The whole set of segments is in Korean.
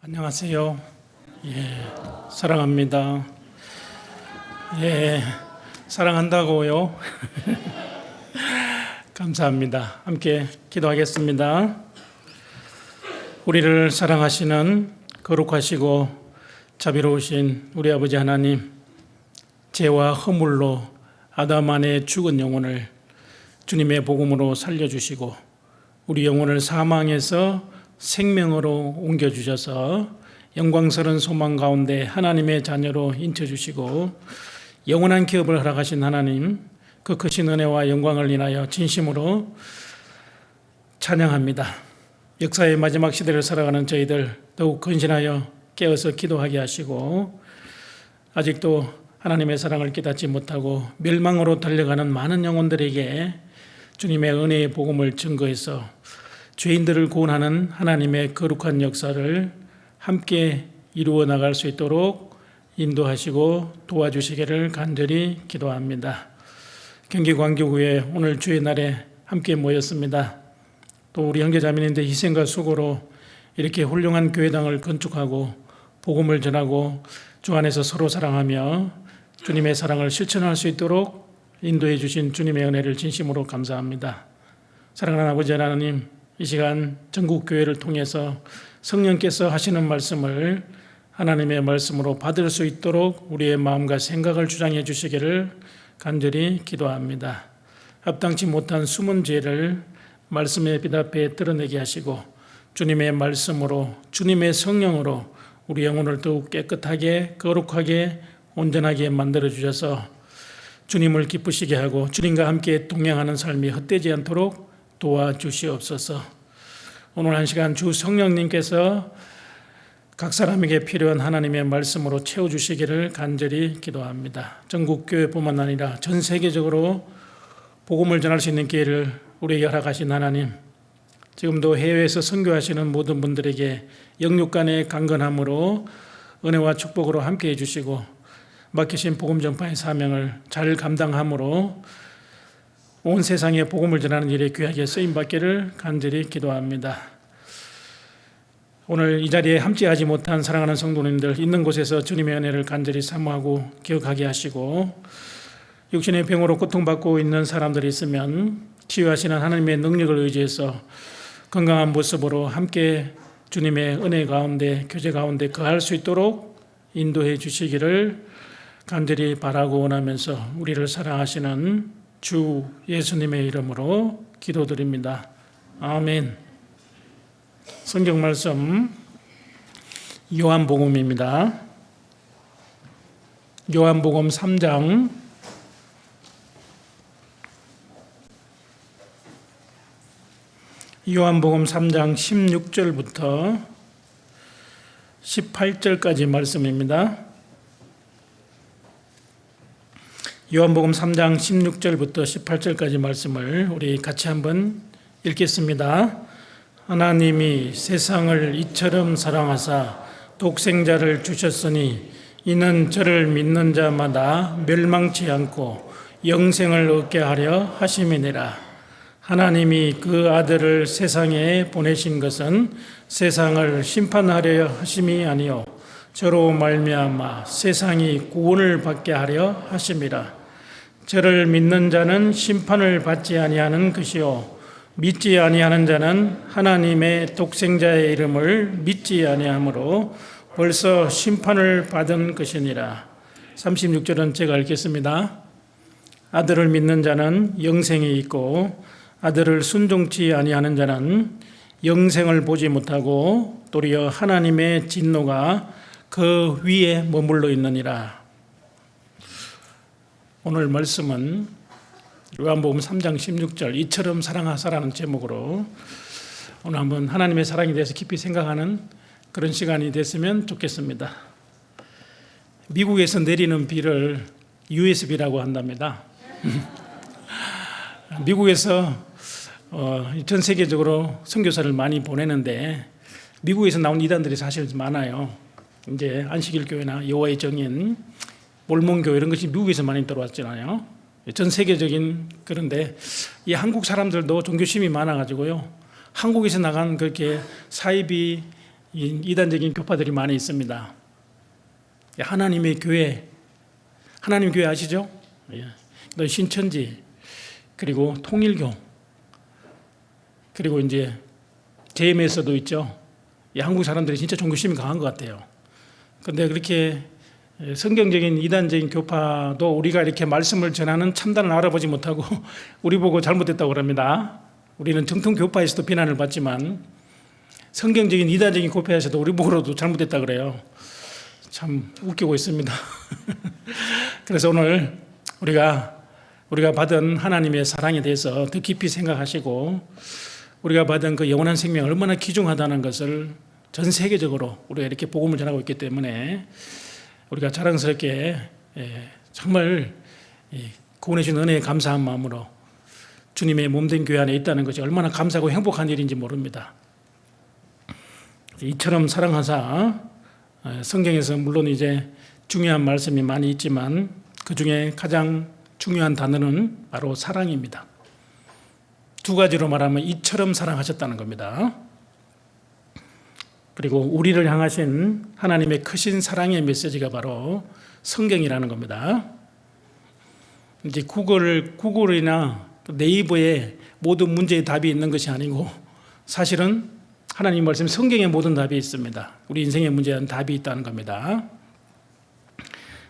안녕하세요. 사랑합니다. 사랑한다고요. 감사합니다. 함께 기도하겠습니다. 우리를 사랑하시는 거룩하시고 자비로우신 우리 아버지 하나님, 죄와 허물로 아담 안에 죽은 영혼을 주님의 복음으로 살려주시고 우리 영혼을 사망에서 생명으로 옮겨주셔서 영광스러운 소망 가운데 하나님의 자녀로 인쳐주시고 영원한 기업을 허락하신 하나님, 그 크신 은혜와 영광을 인하여 진심으로 찬양합니다. 역사의 마지막 시대를 살아가는 저희들 더욱 건신하여 깨어서 기도하게 하시고 아직도 하나님의 사랑을 깨닫지 못하고 멸망으로 달려가는 많은 영혼들에게 주님의 은혜의 복음을 증거해서 죄인들을 구원하는 하나님의 거룩한 역사를 함께 이루어 나갈 수 있도록 인도하시고 도와주시기를 간절히 기도합니다. 경기 광교구에 오늘 주의 날에 함께 모였습니다. 또 우리 형제자매님들 희생과 수고로 이렇게 훌륭한 교회당을 건축하고 복음을 전하고 주 안에서 서로 사랑하며 주님의 사랑을 실천할 수 있도록 인도해 주신 주님의 은혜를 진심으로 감사합니다. 사랑하는 아버지 하나님, 이 시간 전국 교회를 통해서 성령께서 하시는 말씀을 하나님의 말씀으로 받을 수 있도록 우리의 마음과 생각을 주장해 주시기를 간절히 기도합니다. 합당치 못한 숨은 죄를 말씀의 빛 앞에 드러내게 하시고 주님의 말씀으로 주님의 성령으로 우리 영혼을 더욱 깨끗하게 거룩하게 온전하게 만들어 주셔서 주님을 기쁘시게 하고 주님과 함께 동행하는 삶이 헛되지 않도록 도와주시옵소서. 오늘 한 시간 주 성령님께서 각 사람에게 필요한 하나님의 말씀으로 채워주시기를 간절히 기도합니다. 전국 교회뿐만 아니라 전 세계적으로 복음을 전할 수 있는 기회를 우리에게 허락하신 하나님, 지금도 해외에서 선교하시는 모든 분들에게 영육간의 강건함으로 은혜와 축복으로 함께 해주시고 맡기신 복음 전파의 사명을 잘 감당함으로 온 세상에 복음을 전하는 일에 귀하게 쓰임받기를 간절히 기도합니다. 오늘 이 자리에 함께하지 못한 사랑하는 성도님들 있는 곳에서 주님의 은혜를 간절히 사모하고 기억하게 하시고 육신의 병으로 고통받고 있는 사람들이 있으면 치유하시는 하나님의 능력을 의지해서 건강한 모습으로 함께 주님의 은혜 가운데 교제 가운데 거할 수 있도록 인도해 주시기를 간절히 바라고 원하면서 우리를 사랑하시는 주 예수님의 이름으로 기도드립니다. 아멘. 성경 말씀 요한복음입니다. 요한복음 3장 16절부터 18절까지 말씀입니다. 요한복음 3장 16절부터 18절까지 말씀을 우리 같이 한번 읽겠습니다. 하나님이 세상을 이처럼 사랑하사 독생자를 주셨으니 이는 저를 믿는 자마다 멸망치 않고 영생을 얻게 하려 하심이니라. 하나님이 그 아들을 세상에 보내신 것은 세상을 심판하려 하심이 아니요 저로 말미암아 세상이 구원을 받게 하려 하심이라. 저를 믿는 자는 심판을 받지 아니하는 것이요 믿지 아니하는 자는 하나님의 독생자의 이름을 믿지 아니하므로 벌써 심판을 받은 것이니라. 36절은 제가 읽겠습니다. 아들을 믿는 자는 영생이 있고 아들을 순종치 아니하는 자는 영생을 보지 못하고 도리어 하나님의 진노가 그 위에 머물러 있느니라. 오늘 말씀은 요한복음 3장 16절 이처럼 사랑하사라는 제목으로 오늘 한번 하나님의 사랑에 대해서 깊이 생각하는 그런 시간이 됐으면 좋겠습니다. 미국에서 내리는 비를 USB라고 한답니다. 미국에서 전 세계적으로 선교사를 많이 보내는데 미국에서 나온 이단들이 사실 많아요. 이제 안식일 교회나 여호와의 정인, 몰몬교회 이런 것이 미국에서 많이 들어왔잖아요. 전 세계적인. 그런데 이 한국 사람들도 종교심이 많아가지고요, 한국에서 나간 그렇게 사이비 이단적인 교파들이 많이 있습니다. 하나님의 교회, 하나님 교회 아시죠? 또 신천지, 그리고 통일교, 그리고 이제 JMS도 있죠. 한국 사람들이 진짜 종교심이 강한 것 같아요. 그런데 그렇게 성경적인 이단적인 교파도 우리가 이렇게 말씀을 전하는 참단을 알아보지 못하고 우리 보고 잘못됐다고 그럽니다. 우리는 정통 교파에서도 비난을 받지만 성경적인 이단적인 교파에서도 우리 보고도 잘못됐다고 그래요. 참 웃기고 있습니다. 그래서 오늘 우리가 받은 하나님의 사랑에 대해서 더 깊이 생각하시고 우리가 받은 그 영원한 생명이 얼마나 귀중하다는 것을 전 세계적으로 우리가 이렇게 복음을 전하고 있기 때문에 우리가 자랑스럽게 정말 구원해 주신 은혜에 감사한 마음으로 주님의 몸된 교회 안에 있다는 것이 얼마나 감사하고 행복한 일인지 모릅니다. 이처럼 사랑하사 성경에서 물론 이제 중요한 말씀이 많이 있지만 그 중에 가장 중요한 단어는 바로 사랑입니다. 두 가지로 말하면 이처럼 사랑하셨다는 겁니다. 그리고 우리를 향하신 하나님의 크신 사랑의 메시지가 바로 성경이라는 겁니다. 이제 구글이나 네이버에 모든 문제의 답이 있는 것이 아니고 사실은 하나님 말씀 성경에 모든 답이 있습니다. 우리 인생의 문제에 대한 답이 있다는 겁니다.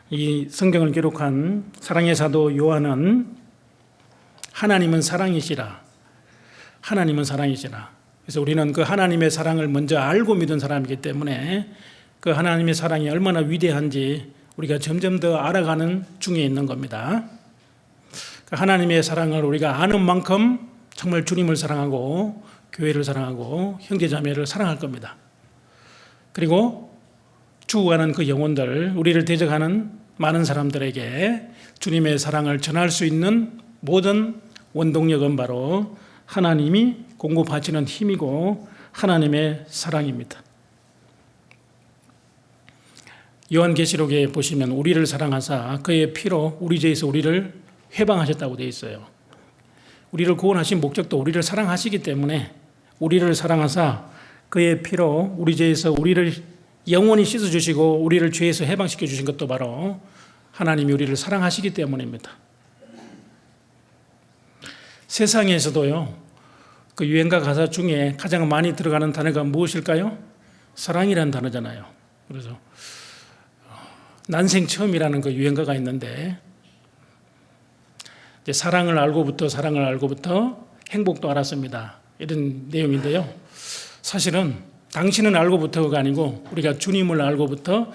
이 성경을 기록한 사랑의 사도 요한은 하나님은 사랑이시라. 하나님은 사랑이시라. 그래서 우리는 그 하나님의 사랑을 먼저 알고 믿은 사람이기 때문에 그 하나님의 사랑이 얼마나 위대한지 우리가 점점 더 알아가는 중에 있는 겁니다. 그 하나님의 사랑을 우리가 아는 만큼 정말 주님을 사랑하고 교회를 사랑하고 형제자매를 사랑할 겁니다. 그리고 죽어가는 그 영혼들, 우리를 대적하는 많은 사람들에게 주님의 사랑을 전할 수 있는 모든 원동력은 바로 하나님이 공급하시는 힘이고 하나님의 사랑입니다. 요한계시록에 보시면 우리를 사랑하사 그의 피로 우리 죄에서 우리를 해방하셨다고 되어 있어요. 우리를 구원하신 목적도 우리를 사랑하시기 때문에 우리를 사랑하사 그의 피로 우리 죄에서 우리를 영원히 씻어주시고 우리를 죄에서 해방시켜 주신 것도 바로 하나님이 우리를 사랑하시기 때문입니다. 세상에서도요, 그 유행가 가사 중에 가장 많이 들어가는 단어가 무엇일까요? 사랑이라는 단어잖아요. 그래서 난생 처음이라는 그 유행가가 있는데 이제 사랑을 알고부터 행복도 알았습니다. 이런 내용인데요. 사실은 당신은 알고부터가 아니고 우리가 주님을 알고부터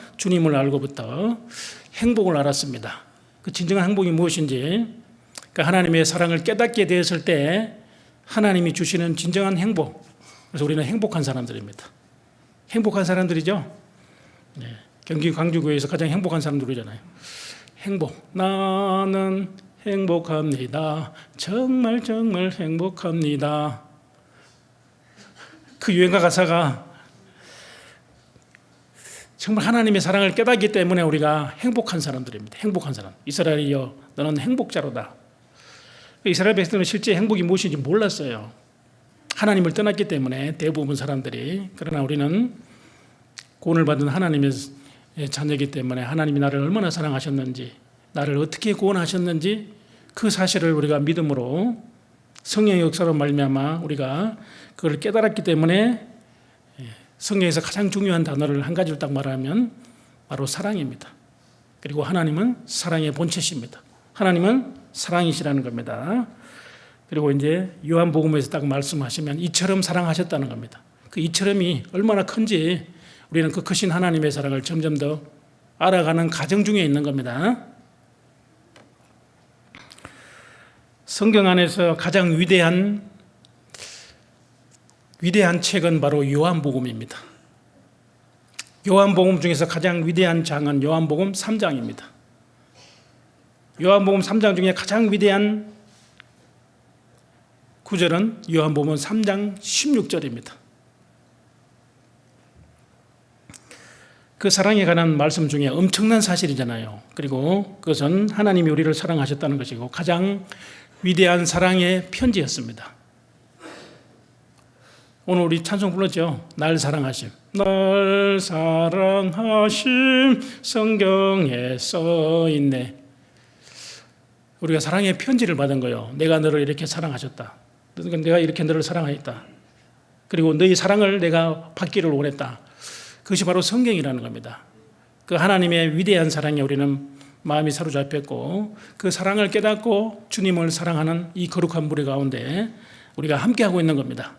행복을 알았습니다. 그 진정한 행복이 무엇인지, 그 하나님의 사랑을 깨닫게 되었을 때 하나님이 주시는 진정한 행복. 그래서 우리는 행복한 사람들입니다. 행복한 사람들이죠. 네. 경기 광주교회에서 가장 행복한 사람들이잖아요. 행복. 나는 행복합니다. 정말 행복합니다. 그 유행가 가사가 정말 하나님의 사랑을 깨닫기 때문에 우리가 행복한 사람들입니다. 행복한 사람. 이스라엘이여 너는 행복자로다. 이스라엘 백성들은 실제 행복이 무엇인지 몰랐어요. 하나님을 떠났기 때문에 대부분 사람들이. 그러나 우리는 구원을 받은 하나님의 자녀이기 때문에 하나님이 나를 얼마나 사랑하셨는지, 나를 어떻게 구원하셨는지 그 사실을 우리가 믿음으로 성령의 역사로 말미암아 우리가 그걸 깨달았기 때문에 성경에서 가장 중요한 단어를 한 가지로 딱 말하면 바로 사랑입니다. 그리고 하나님은 사랑의 본체십니다. 하나님은 사랑이시라는 겁니다. 그리고 이제 요한복음에서 딱 말씀하시면 이처럼 사랑하셨다는 겁니다. 그 이처럼이 얼마나 큰지 우리는 그 크신 하나님의 사랑을 점점 더 알아가는 과정 중에 있는 겁니다. 성경 안에서 가장 위대한 책은 바로 요한복음입니다. 요한복음 중에서 가장 위대한 장은 요한복음 3장입니다. 요한복음 3장 중에 가장 위대한 구절은 요한복음 3장 16절입니다. 그 사랑에 관한 말씀 중에 엄청난 사실이잖아요. 그리고 그것은 하나님이 우리를 사랑하셨다는 것이고 가장 위대한 사랑의 편지였습니다. 오늘 우리 찬송 불렀죠. 날 사랑하심. 날 사랑하심 성경에 써있네. 우리가 사랑의 편지를 받은 거예요. 내가 너를 이렇게 사랑하셨다. 내가 이렇게 너를 사랑하였다. 그리고 너희 사랑을 내가 받기를 원했다. 그것이 바로 성경이라는 겁니다. 그 하나님의 위대한 사랑에 우리는 마음이 사로잡혔고 그 사랑을 깨닫고 주님을 사랑하는 이 거룩한 무리 가운데 우리가 함께하고 있는 겁니다.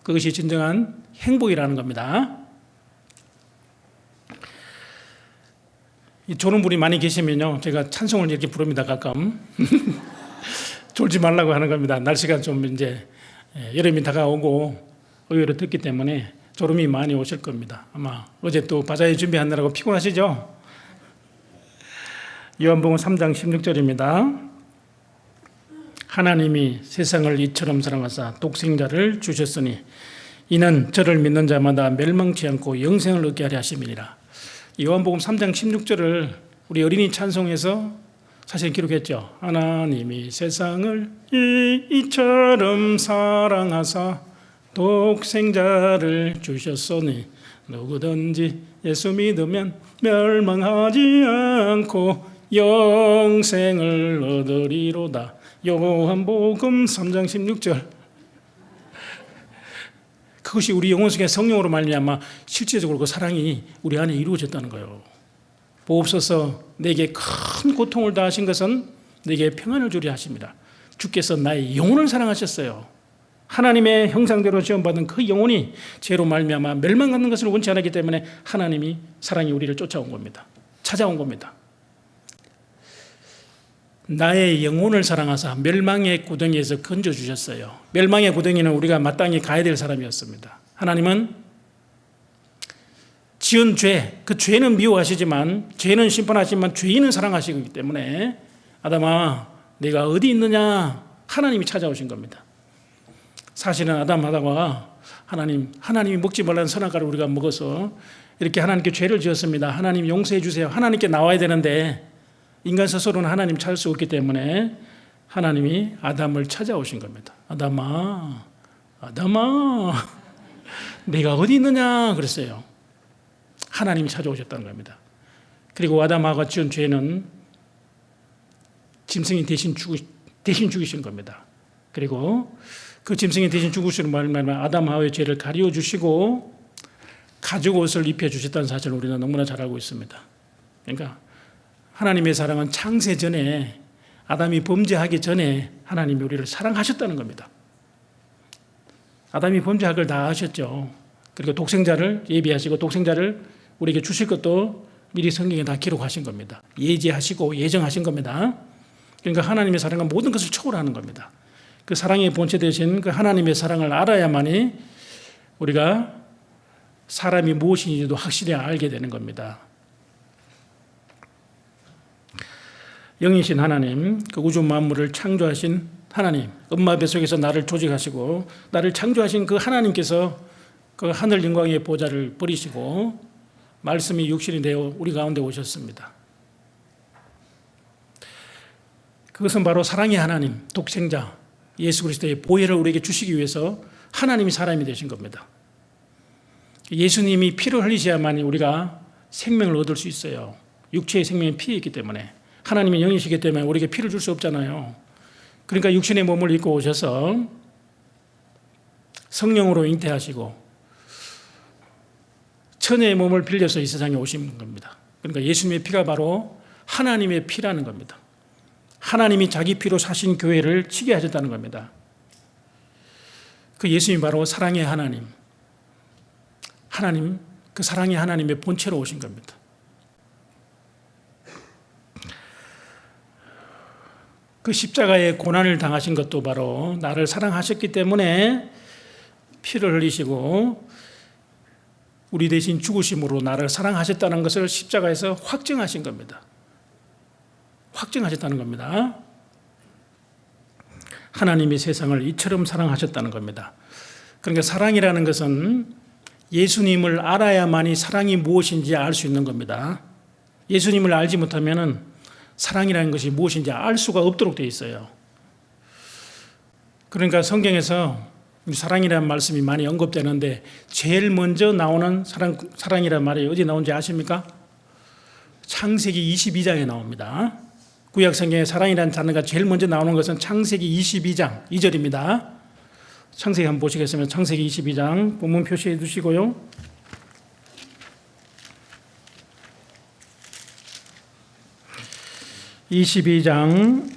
그것이 진정한 행복이라는 겁니다. 조는 분이 많이 계시면요, 제가 찬송을 이렇게 부릅니다. 가끔 졸지 말라고 하는 겁니다. 날씨가 좀 이제 여름이 다가오고 의외로 덥기 때문에 졸음이 많이 오실 겁니다. 아마 어제 또 바자회 준비하느라고 피곤하시죠? 요한복음 3장 16절입니다. 하나님이 세상을 이처럼 사랑하사 독생자를 주셨으니 이는 저를 믿는 자마다 멸망치 않고 영생을 얻게 하려 하심이니라. 요한복음 3장 16절을 우리 어린이 찬송에서 사실 기록했죠. 하나님이 세상을 이처럼 사랑하사 독생자를 주셨으니 누구든지 예수 믿으면 멸망하지 않고 영생을 얻으리로다. 요한복음 3장 16절. 그것이 우리 영혼 속에 성령으로 말미암아 실제적으로 그 사랑이 우리 안에 이루어졌다는 거예요. 보옵소서 내게 큰 고통을 다하신 것은 내게 평안을 주려 하십니다. 주께서 나의 영혼을 사랑하셨어요. 하나님의 형상대로 지음받은 그 영혼이 죄로 말미암아 멸망하는 것을 원치 않았기 때문에 하나님이 사랑이 우리를 쫓아온 겁니다. 찾아온 겁니다. 나의 영혼을 사랑하사 멸망의 구덩이에서 건져주셨어요. 멸망의 구덩이는 우리가 마땅히 가야 될 사람이었습니다. 하나님은 지은 죄, 그 죄는 미워하시지만 죄는 심판하시지만 죄인은 사랑하시기 때문에 아담아 네가 어디 있느냐 하나님이 찾아오신 겁니다. 사실은 아담 하다가 하나님이 먹지 말라는 선악과를 우리가 먹어서 이렇게 하나님께 죄를 지었습니다. 하나님 용서해 주세요. 하나님께 나와야 되는데 인간 스스로는 하나님 찾을 수 없기 때문에 하나님이 아담을 찾아오신 겁니다. 아담아 네가 어디 있느냐 그랬어요. 하나님이 찾아오셨다는 겁니다. 그리고 아담하고 지은 죄는 짐승이 대신 죽이신 겁니다. 그리고 그 짐승이 대신 죽으시는 말미암아 아담 하와의 죄를 가리워 주시고 가죽 옷을 입혀 주셨다는 사실을 우리는 너무나 잘 알고 있습니다. 그러니까 하나님의 사랑은 창세 전에 아담이 범죄하기 전에 하나님이 우리를 사랑하셨다는 겁니다. 아담이 범죄할 걸 다 아셨죠. 그리고 독생자를 예비하시고 독생자를 우리에게 주실 것도 미리 성경에 다 기록하신 겁니다. 예지하시고 예정하신 겁니다. 그러니까 하나님의 사랑은 모든 것을 초월하는 겁니다. 그 사랑의 본체 되신 그 하나님의 사랑을 알아야만이 우리가 사람이 무엇인지도 확실히 알게 되는 겁니다. 영이신 하나님, 그 우주 만물을 창조하신 하나님, 엄마 뱃속에서 나를 조직하시고 나를 창조하신 그 하나님께서 그 하늘 영광의 보좌를 버리시고 말씀이 육신이 되어 우리 가운데 오셨습니다. 그것은 바로 사랑의 하나님, 독생자 예수 그리스도의 보혈을 우리에게 주시기 위해서 하나님이 사람이 되신 겁니다. 예수님이 피를 흘리셔야만이 우리가 생명을 얻을 수 있어요. 육체의 생명이 피에 있기 때문에. 하나님이 영이시기 때문에 우리에게 피를 줄 수 없잖아요. 그러니까 육신의 몸을 입고 오셔서 성령으로 잉태하시고 천의 몸을 빌려서 이 세상에 오신 겁니다. 그러니까 예수님의 피가 바로 하나님의 피라는 겁니다. 하나님이 자기 피로 사신 교회를 치게 하셨다는 겁니다. 그 예수님이 바로 사랑의 하나님, 그 사랑의 하나님의 본체로 오신 겁니다. 그 십자가의 고난을 당하신 것도 바로 나를 사랑하셨기 때문에 피를 흘리시고 우리 대신 죽으심으로 나를 사랑하셨다는 것을 십자가에서 확증하신 겁니다. 확증하셨다는 겁니다. 하나님이 세상을 이처럼 사랑하셨다는 겁니다. 그러니까 사랑이라는 것은 예수님을 알아야만이 사랑이 무엇인지 알 수 있는 겁니다. 예수님을 알지 못하면 사랑이라는 것이 무엇인지 알 수가 없도록 되어 있어요. 그러니까 성경에서 사랑이라는 말씀이 많이 언급되는데 제일 먼저 나오는 사랑이라는 말이 어디 나온지 아십니까? 창세기 22장에 나옵니다. 구약 성경에 사랑이라는 단어가 제일 먼저 나오는 것은 창세기 22장 2절입니다. 창세기 한번 보시겠습니다. 창세기 22장 본문 표시해 두시고요. (22장)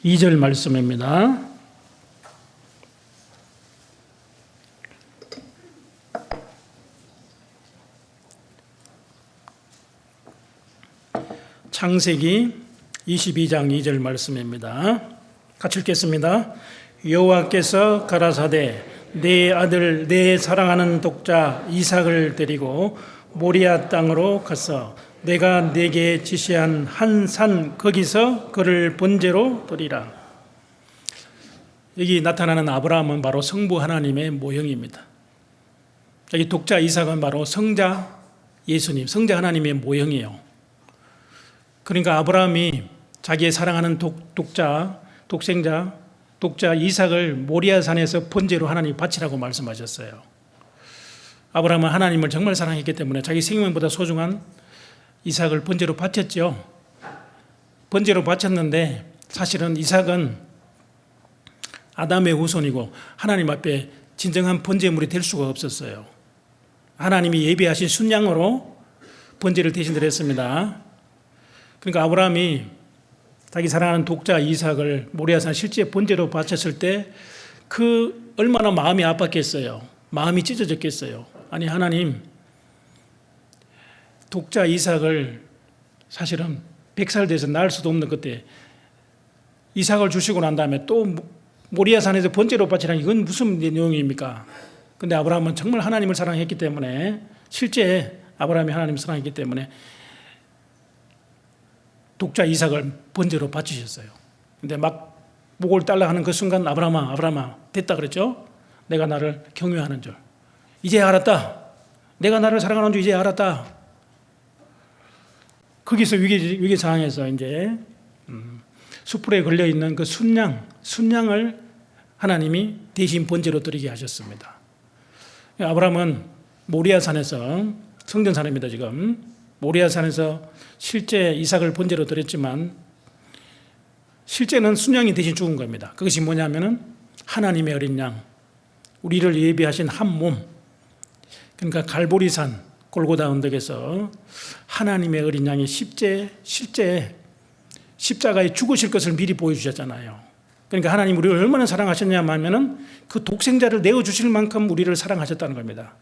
2절 말씀입니다. 창세기 22장 2절 말씀입니다. 같이 읽겠습니다. 여호와께서 가라사대 내 아들 내 사랑하는 독자 이삭을 데리고 모리아 땅으로 가서 내가 네게 지시한 한 산 거기서 그를 번제로 드리라. 여기 나타나는 아브라함은 바로 성부 하나님의 모형입니다. 여기 독자 이삭은 바로 성자 예수님, 성자 하나님의 모형이에요. 그러니까 아브라함이 자기의 사랑하는 독생자 이삭을 모리아 산에서 번제로 하나님 바치라고 말씀하셨어요. 아브라함은 하나님을 정말 사랑했기 때문에 자기 생명보다 소중한 이삭을 번제로 바쳤죠. 번제로 바쳤는데 사실은 이삭은 아담의 후손이고 하나님 앞에 진정한 번제물이 될 수가 없었어요. 하나님이 예비하신 순양으로 번제를 대신 드렸습니다. 그러니까 아브라함이 자기 사랑하는 독자 이삭을 모리아산 실제 번제로 바쳤을 때 그 얼마나 마음이 아팠겠어요. 마음이 찢어졌겠어요. 아니 하나님, 독자 이삭을 사실은 100살 돼서 낳을 수도 없는 그때 이삭을 주시고 난 다음에 또 모리아산에서 번제로 바치라니 이건 무슨 내용입니까? 근데 아브라함은 정말 하나님을 사랑했기 때문에 실제 아브라함이 하나님을 사랑했기 때문에 독자 이삭을 번제로 바치셨어요. 근데 막 목을 딸라 하는 그 순간 아브라함아 됐다 그랬죠? 내가 나를 경외하는 줄 이제 알았다. 내가 나를 사랑하는 줄 이제 알았다. 거기서 위기 상황에서 이제 수풀에 걸려 있는 그 순양을 하나님이 대신 번제로 드리게 하셨습니다. 아브라함은 모리아산에서 성전산입니다. 지금 모리아산에서 실제 이삭을 번제로 드렸지만 실제는 순양이 대신 죽은 겁니다. 그것이 뭐냐면은 하나님의 어린 양, 우리를 예비하신 한 몸. 그러니까 갈보리산 골고다 언덕에서 하나님의 어린 양이 실제 십자가에 죽으실 것을 미리 보여주셨잖아요. 그러니까 하나님 우리를 얼마나 사랑하셨냐면은 그 독생자를 내어주실 만큼 우리를 사랑하셨다는 겁니다.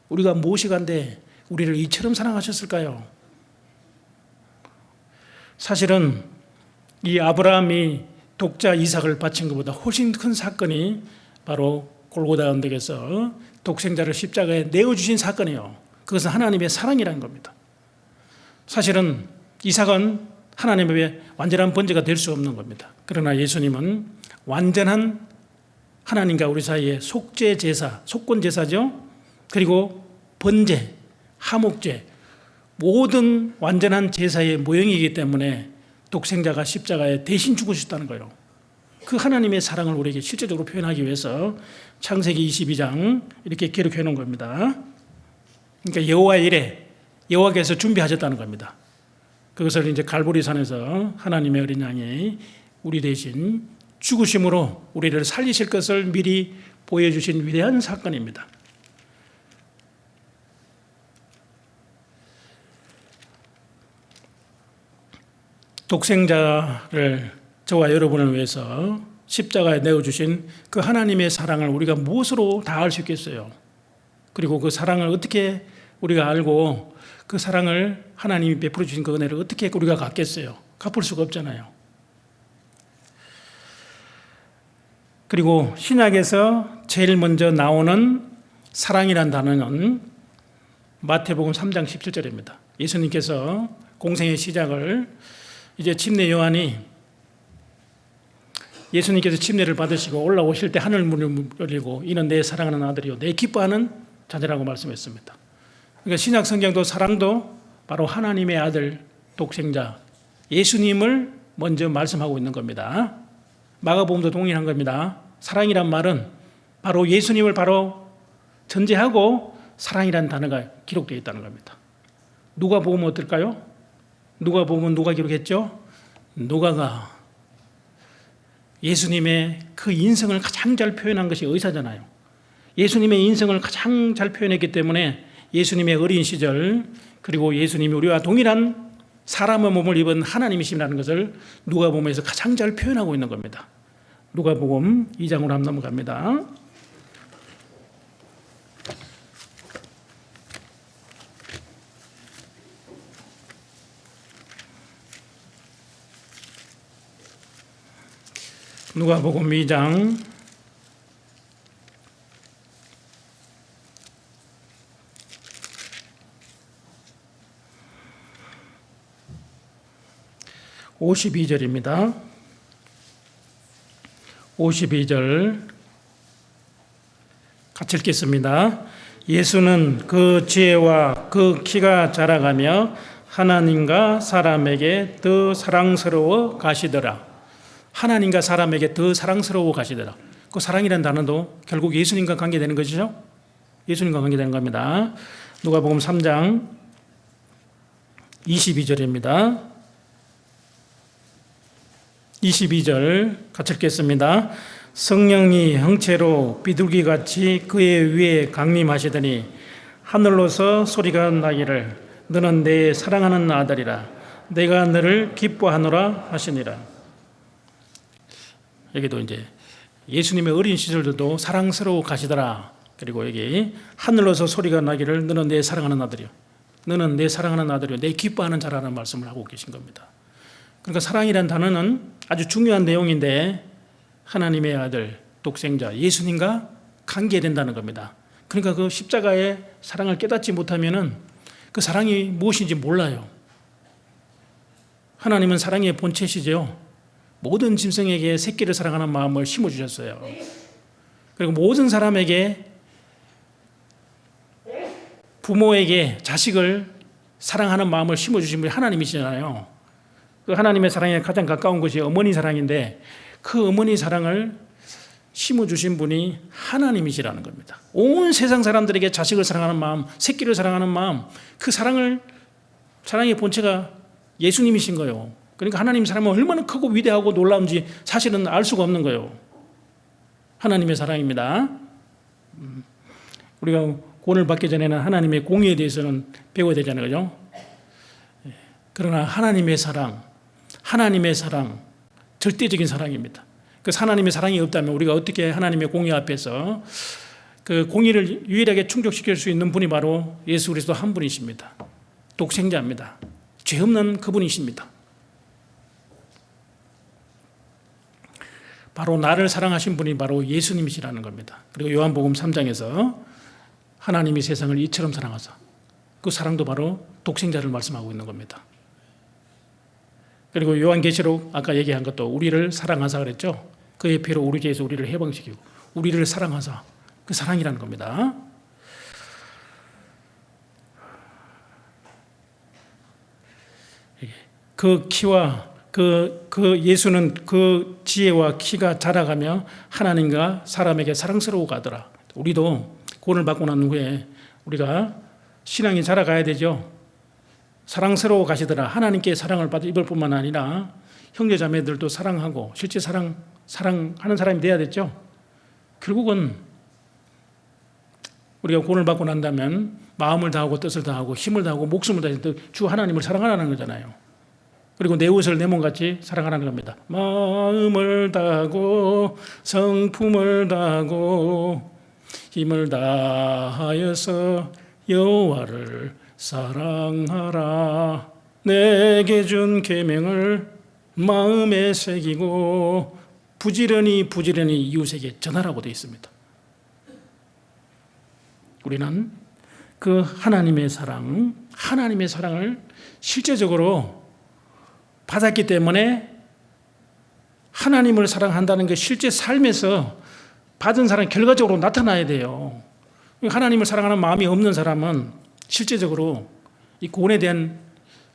우리가 무엇이 간데 우리를 이처럼 사랑하셨을까요? 사실은 이 아브라함이 독자 이삭을 바친 것보다 훨씬 큰 사건이 바로 골고다 언덕에서 독생자를 십자가에 내어주신 사건이에요. 그것은 하나님의 사랑이라는 겁니다. 사실은 이삭은 하나님의 완전한 번제가 될 수 없는 겁니다. 그러나 예수님은 완전한 하나님과 우리 사이의 속죄 제사, 속건 제사죠. 그리고 번제, 하목제, 모든 완전한 제사의 모형이기 때문에 독생자가 십자가에 대신 죽으셨다는 거예요. 그 하나님의 사랑을 우리에게 실제적으로 표현하기 위해서 창세기 22장 이렇게 기록해 놓은 겁니다. 그러니까 여호와의 일에 여호와께서 준비하셨다는 겁니다. 그것을 이제 갈보리산에서 하나님의 어린 양이 우리 대신 죽으심으로 우리를 살리실 것을 미리 보여주신 위대한 사건입니다. 독생자를 저와 여러분을 위해서 십자가에 내어주신 그 하나님의 사랑을 우리가 무엇으로 다할 수 있겠어요? 그리고 그 사랑을 어떻게 우리가 알고 그 사랑을 하나님이 베풀어 주신 그 은혜를 어떻게 우리가 갚겠어요? 갚을 수가 없잖아요. 그리고 신약에서 제일 먼저 나오는 사랑이란 단어는 마태복음 3장 17절입니다. 예수님께서 공생의 시작을 이제 침례 요한이 예수님께서 침례를 받으시고 올라오실 때 하늘 문을 열리고 이는 내 사랑하는 아들이요 내 기뻐하는 자녀라고 말씀했습니다. 그러니까 신약 성경도 사랑도 바로 하나님의 아들 독생자 예수님을 먼저 말씀하고 있는 겁니다. 마가복음도 동일한 겁니다. 사랑이란 말은 바로 예수님을 바로 전제하고 사랑이라는 단어가 기록되어 있다는 겁니다. 누가복음은 어떨까요? 누가복음은 누가 기록했죠? 누가가 예수님의 그 인성을 가장 잘 표현한 것이 의사잖아요. 예수님의 인성을 가장 잘 표현했기 때문에 예수님의 어린 시절, 그리고 예수님이 우리와 동일한 사람의 몸을 입은 하나님이시라는 것을 누가복음에서 가장 잘 표현하고 있는 겁니다. 누가복음 2장으로 한번 넘어갑니다. 누가복음 2장 52절입니다. 52절 같이 읽겠습니다. 예수는 그 지혜와 그 키가 자라가며 하나님과 사람에게 더 사랑스러워 가시더라. 하나님과 사람에게 더 사랑스러워 가시더라. 그 사랑이라는 단어도 결국 예수님과 관계되는 것이죠. 예수님과 관계되는 겁니다. 누가복음 3장 22절입니다. 22절 같이 읽겠습니다. 성령이 형체로 비둘기같이 그의 위에 강림하시더니 하늘로서 소리가 나기를 너는 내 사랑하는 아들이라 내가 너를 기뻐하노라 하시니라. 여기도 이제 예수님의 어린 시절도 사랑스러워 가시더라. 그리고 여기 하늘로서 소리가 나기를 너는 내 사랑하는 아들이요, 너는 내 사랑하는 아들이요, 내 기뻐하는 자라는 말씀을 하고 계신 겁니다. 그러니까 사랑이란 단어는 아주 중요한 내용인데 하나님의 아들, 독생자, 예수님과 관계된다는 겁니다. 그러니까 그 십자가의 사랑을 깨닫지 못하면은 그 사랑이 무엇인지 몰라요. 하나님은 사랑의 본체시죠. 모든 짐승에게 새끼를 사랑하는 마음을 심어주셨어요. 그리고 모든 사람에게, 부모에게 자식을 사랑하는 마음을 심어주신 분이 하나님이시잖아요. 그 하나님의 사랑에 가장 가까운 것이 어머니 사랑인데 그 어머니 사랑을 심어주신 분이 하나님이시라는 겁니다. 온 세상 사람들에게 자식을 사랑하는 마음, 새끼를 사랑하는 마음, 그 사랑의 본체가 예수님이신 거예요. 그러니까 하나님 사랑은 얼마나 크고 위대하고 놀라운지 사실은 알 수가 없는 거예요. 하나님의 사랑입니다. 우리가 구원을 받기 전에는 하나님의 공의에 대해서는 배워야 되잖아요. 그죠? 그러나 하나님의 사랑, 절대적인 사랑입니다. 그 하나님의 사랑이 없다면 우리가 어떻게 하나님의 공의 앞에서 그 공의를 유일하게 충족시킬 수 있는 분이 바로 예수 그리스도 한 분이십니다. 독생자입니다. 죄 없는 그분이십니다. 바로 나를 사랑하신 분이 바로 예수님이시라는 겁니다. 그리고 요한복음 3장에서 하나님이 세상을 이처럼 사랑하사, 그 사랑도 바로 독생자를 말씀하고 있는 겁니다. 그리고 요한계시록 아까 얘기한 것도 우리를 사랑하사 그랬죠. 그의 피로 우리 죄에서 우리를 해방시키고 우리를 사랑하사, 그 사랑이라는 겁니다. 그 키와 그 예수는 그 지혜와 키가 자라가며 하나님과 사람에게 사랑스러워 가더라. 우리도 구원을 받고 난 후에 우리가 신앙이 자라가야 되죠. 사랑스러워 가시더라. 하나님께 사랑을 받을 뿐만 아니라 형제 자매들도 사랑하고 실제 사랑하는 사람이 돼야 됐죠. 결국은 우리가 구원을 받고 난다면 마음을 다하고 뜻을 다하고 힘을 다하고 목숨을 다해서 주 하나님을 사랑하라는 거잖아요. 그리고 내 옷을 내 몸같이 사랑하라는 겁니다. 마음을 다하고 성품을 다하고 힘을 다하여서 여호와를 사랑하라. 내게 준 계명을 마음에 새기고 부지런히 이웃에게 전하라고 되어 있습니다. 우리는 그 하나님의 사랑을 실제적으로 받았기 때문에 하나님을 사랑한다는 게 실제 삶에서 받은 사람 결과적으로 나타나야 돼요. 하나님을 사랑하는 마음이 없는 사람은 실제적으로 이 구원에 대한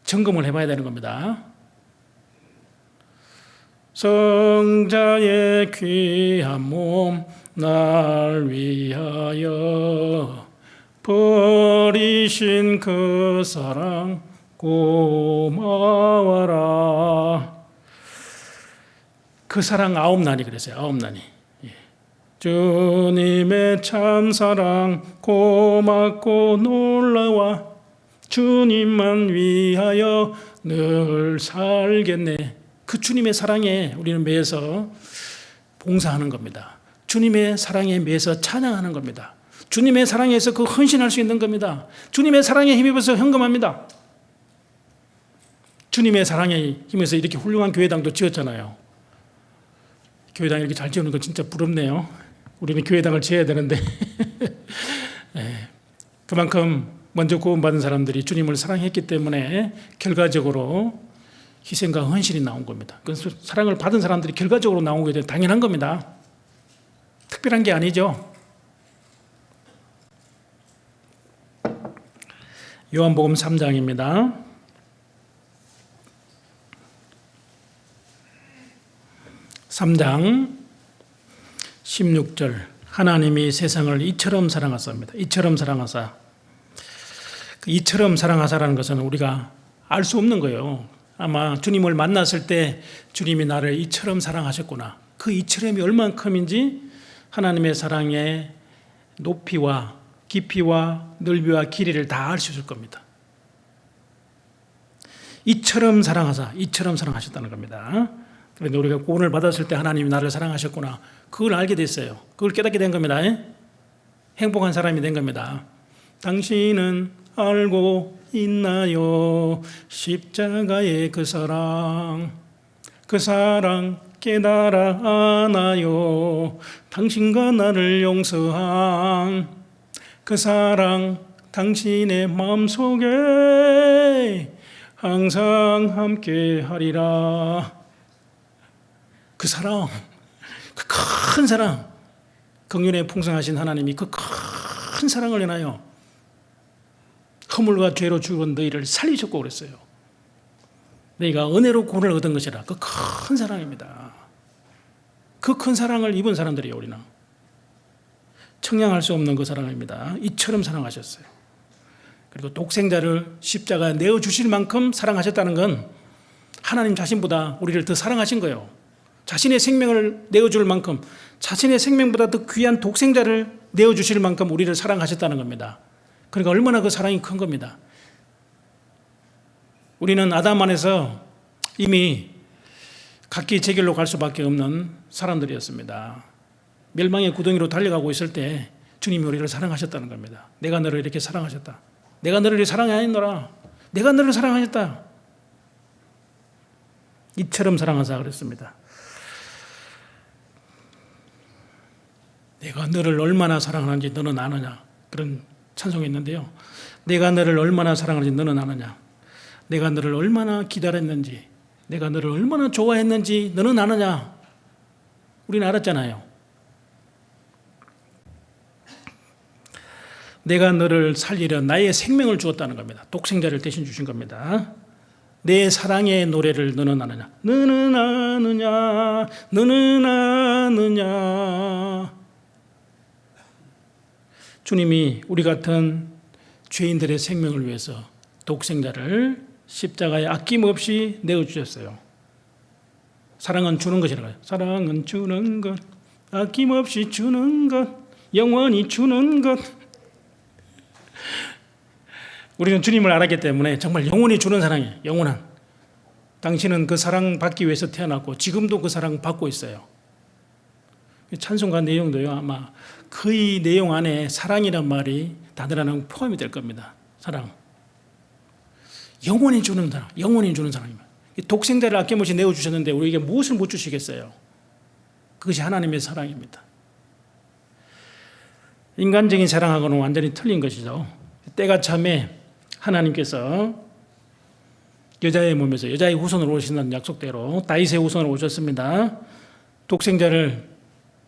점검을 해봐야 되는 겁니다. 성자의 귀한 몸 날 위하여 버리신 그 사랑 고마워라. 그 사랑 아홉난이 그랬어요. 아홉난이. 주님의 참사랑 고맙고 놀라와 주님만 위하여 늘 살겠네. 그 주님의 사랑에 우리는 매여서 봉사하는 겁니다. 주님의 사랑에 매여서 찬양하는 겁니다. 주님의 사랑에서 그 헌신할 수 있는 겁니다. 주님의 사랑에 힘입어서 헌금합니다. 주님의 사랑에 힘입어서 이렇게 훌륭한 교회당도 지었잖아요. 교회당 이렇게 잘 지어놓은 거 진짜 부럽네요. 우리는 교회당을 지어야 되는데 그만큼 먼저 구원받은 사람들이 주님을 사랑했기 때문에 결과적으로 희생과 헌신이 나온 겁니다. 그 사랑을 받은 사람들이 결과적으로 나온 게 당연한 겁니다. 특별한 게 아니죠. 요한복음 3장입니다. 3장 16절 하나님이 세상을 이처럼 사랑하사입니다. 이처럼 사랑하사. 이처럼 사랑하사라는 것은 우리가 알 수 없는 거예요. 아마 주님을 만났을 때 주님이 나를 이처럼 사랑하셨구나. 그 이처럼이 얼만큼인지 하나님의 사랑의 높이와 깊이와 넓이와 길이를 다 알 수 있을 겁니다. 이처럼 사랑하사, 이처럼 사랑하셨다는 겁니다. 그런데 우리가 구원을 받았을 때 하나님이 나를 사랑하셨구나. 그걸 알게 됐어요. 그걸 깨닫게 된 겁니다. 행복한 사람이 된 겁니다. 당신은 알고 있나요? 십자가의 그 사랑 깨달아 아나요? 당신과 나를 용서한 그 사랑 당신의 마음속에 항상 함께 하리라. 그 사랑, 그 큰 사랑, 긍휼에 풍성하신 하나님이 그 큰 사랑을 인하여 허물과 죄로 죽은 너희를 살리셨고 그랬어요. 너희가 은혜로 구원을 얻은 것이라. 그 큰 사랑입니다. 그 큰 사랑을 입은 사람들이에요. 우리는 청량할 수 없는 그 사랑입니다. 이처럼 사랑하셨어요. 그리고 독생자를 십자가에 내어주실 만큼 사랑하셨다는 건 하나님 자신보다 우리를 더 사랑하신 거예요. 자신의 생명을 내어줄 만큼, 자신의 생명보다 더 귀한 독생자를 내어주실 만큼 우리를 사랑하셨다는 겁니다. 그러니까 얼마나 그 사랑이 큰 겁니다. 우리는 아담 안에서 이미 각기 제 길로 갈 수밖에 없는 사람들이었습니다. 멸망의 구덩이로 달려가고 있을 때 주님이 우리를 사랑하셨다는 겁니다. 내가 너를 이렇게 사랑하셨다. 내가 너를 사랑하였노라. 내가 너를 사랑하셨다. 이처럼 사랑하사 그랬습니다. 내가 너를 얼마나 사랑하는지 너는 아느냐. 그런 찬송이 있는데요. 내가 너를 얼마나 사랑하는지 너는 아느냐. 내가 너를 얼마나 기다렸는지, 내가 너를 얼마나 좋아했는지 너는 아느냐. 우리는 알았잖아요. 내가 너를 살리려 나의 생명을 주었다는 겁니다. 독생자를 대신 주신 겁니다. 내 사랑의 노래를 너는 아느냐. 너는 아느냐. 너는 아느냐. 주님이 우리 같은 죄인들의 생명을 위해서 독생자를 십자가에 아낌없이 내어주셨어요. 사랑은 주는 것이라고요. 사랑은 주는 것, 아낌없이 주는 것, 영원히 주는 것. 우리는 주님을 알았기 때문에 정말 영원히 주는 사랑이에요. 영원한. 당신은 그 사랑 받기 위해서 태어났고 지금도 그 사랑 받고 있어요. 찬송가 내용도요, 아마 거의 내용 안에 사랑이란 말이 다들 포함이 될 겁니다. 사랑. 영원히 주는 사랑, 영원히 주는 사랑입니다. 독생자를 아낌없이 내어주셨는데 우리에게 무엇을 못 주시겠어요? 그것이 하나님의 사랑입니다. 인간적인 사랑하고는 완전히 틀린 것이죠. 때가 참에 하나님께서 여자의 몸에서 여자의 후손으로 오신다는 약속대로 다윗의 후손으로 오셨습니다. 독생자를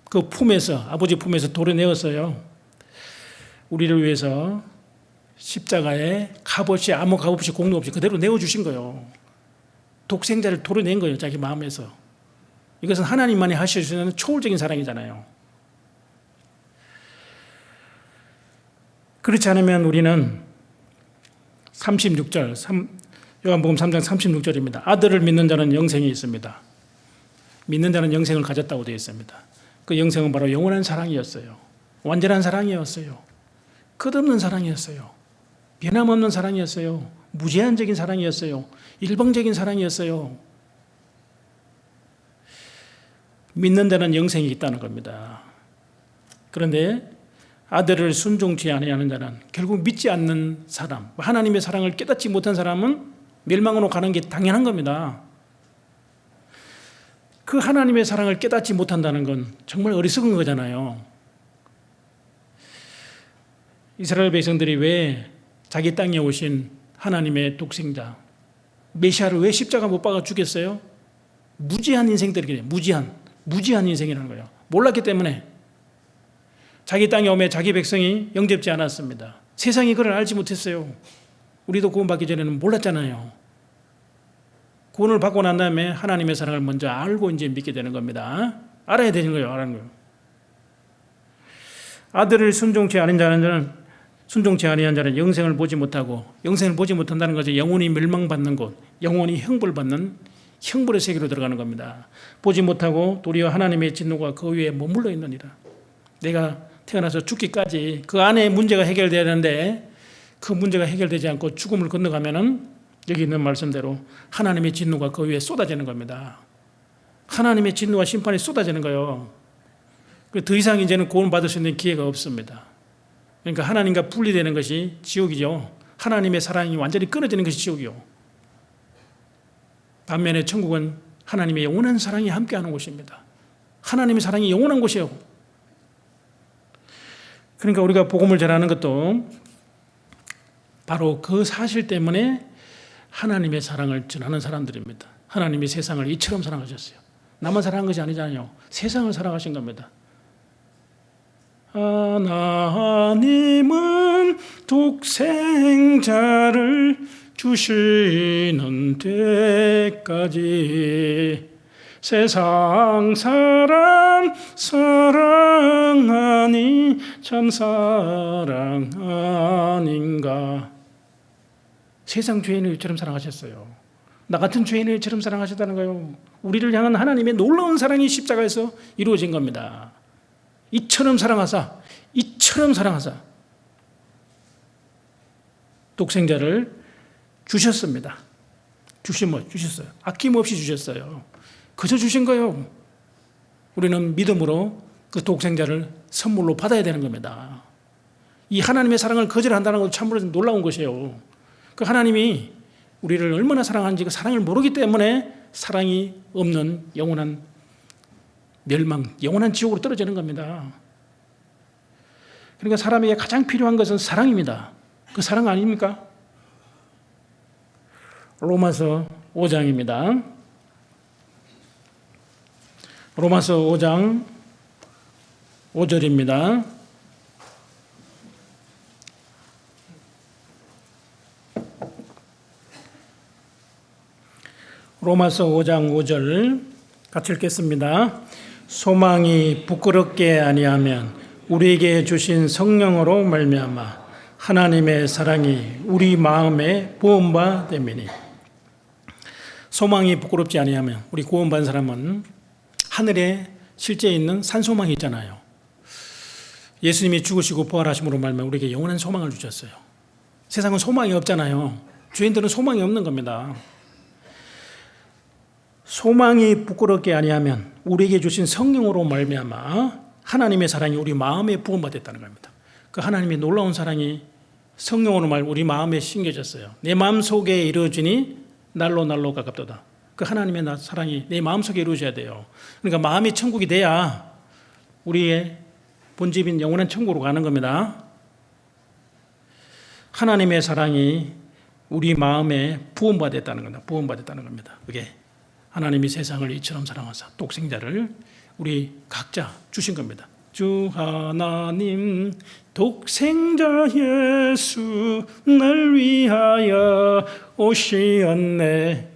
그 품에서, 아버지 품에서 도려내었어요. 우리를 위해서 십자가에 값없이, 아무 값없이 공로 없이 그대로 내어주신 거예요. 독생자를 도려낸 거예요. 자기 마음에서. 이것은 하나님만이 하실 수 있는 초월적인 사랑이잖아요. 그렇지 않으면 우리는 36절, 요한복음 3장 36절입니다. 아들을 믿는 자는 영생이 있습니다. 믿는 자는 영생을 가졌다고 되어 있습니다. 그 영생은 바로 영원한 사랑이었어요. 완전한 사랑이었어요. 끝없는 사랑이었어요. 변함없는 사랑이었어요. 무제한적인 사랑이었어요. 일방적인 사랑이었어요. 믿는 자는 영생이 있다는 겁니다. 그런데 아들을 순종치 아니하는 자는, 결국 믿지 않는 사람, 하나님의 사랑을 깨닫지 못한 사람은 멸망으로 가는 게 당연한 겁니다. 그 하나님의 사랑을 깨닫지 못한다는 건 정말 어리석은 거잖아요. 이스라엘 백성들이 왜 자기 땅에 오신 하나님의 독생자 메시아를 왜 십자가 못 박아 죽였어요? 무지한 인생들이래요. 무지한 인생이라는 거예요. 몰랐기 때문에. 자기 땅에 오매 자기 백성이 영접지 않았습니다. 세상이 그걸 알지 못했어요. 우리도 구원받기 전에는 몰랐잖아요. 구원을 받고 난 다음에 하나님의 사랑을 먼저 알고 이제 믿게 되는 겁니다. 알아야 되는 거예요. 알아는 거예요. 아들을 순종치 아니한 자는 영생을 보지 못하고, 영생을 보지 못한다는 것은 영원히 멸망받는 곳, 영원히 형벌받는 형벌의 세계로 들어가는 겁니다. 보지 못하고 도리어 하나님의 진노가 그 위에 머물러 있느니라. 내가 태어나서 죽기까지 그 안에 문제가 해결돼야 되는데 그 문제가 해결되지 않고 죽음을 건너가면은 여기 있는 말씀대로 하나님의 진노가 그 위에 쏟아지는 겁니다. 하나님의 진노와 심판이 쏟아지는 거예요. 더 이상 이제는 구원받을 수 있는 기회가 없습니다. 그러니까 하나님과 분리되는 것이 지옥이죠. 하나님의 사랑이 완전히 끊어지는 것이 지옥이요. 반면에 천국은 하나님의 영원한 사랑이 함께하는 곳입니다. 하나님의 사랑이 영원한 곳이에요. 그러니까 우리가 복음을 전하는 것도 바로 그 사실 때문에 하나님의 사랑을 전하는 사람들입니다. 하나님이 세상을 이처럼 사랑하셨어요. 나만 사랑한 것이 아니잖아요. 세상을 사랑하신 겁니다. 하나님은 독생자를 주시는 때까지 세상 사람 사랑하니 참 사랑 아닌가. 세상 죄인을 이처럼 사랑하셨어요. 나 같은 죄인을 이처럼 사랑하셨다는 거예요. 우리를 향한 하나님의 놀라운 사랑이 십자가에서 이루어진 겁니다. 이처럼 사랑하사 독생자를 주셨습니다. 주셨어요. 아낌없이 주셨어요. 그저 주신 거예요. 우리는 믿음으로 그 독생자를 선물로 받아야 되는 겁니다. 이 하나님의 사랑을 거절한다는 것도 참으로 놀라운 것이에요. 그 하나님이 우리를 얼마나 사랑하는지 그 사랑을 모르기 때문에 사랑이 없는 영원한 멸망, 영원한 지옥으로 떨어지는 겁니다. 그러니까 사람에게 가장 필요한 것은 사랑입니다. 그 사랑 아닙니까? 로마서 5장입니다. 로마서 5장 5절입니다. 로마서 5장 5절 같이 읽겠습니다. 소망이 부끄럽게 아니하면 우리에게 주신 성령으로 말미암아 하나님의 사랑이 우리 마음에 부음바 됨이니. 소망이 부끄럽지 아니하면, 우리 구원받은 사람은 하늘에 실제 있는 산소망이 있잖아요. 예수님이 죽으시고 부활하심으로 말미암아 우리에게 영원한 소망을 주셨어요. 세상은 소망이 없잖아요. 죄인들은 소망이 없는 겁니다. 소망이 부끄럽게 아니하면 우리에게 주신 성령으로 말미암아 하나님의 사랑이 우리 마음에 부음받았다는 겁니다. 그 하나님의 놀라운 사랑이 성령으로 우리 마음에 심겨졌어요. 내 마음 속에 이루어지니 날로 가깝도다. 그 하나님의 사랑이 내 마음 속에 이루어져야 돼요. 그러니까 마음이 천국이 돼야 우리의 본집인 영원한 천국으로 가는 겁니다. 하나님의 사랑이 우리 마음에 부음받았다는 겁니다. 부음받았다는 겁니다. 그게 하나님이 세상을 이처럼 사랑하사 독생자를 우리 각자 주신 겁니다. 주 하나님 독생자 예수 날 위하여 오시었네.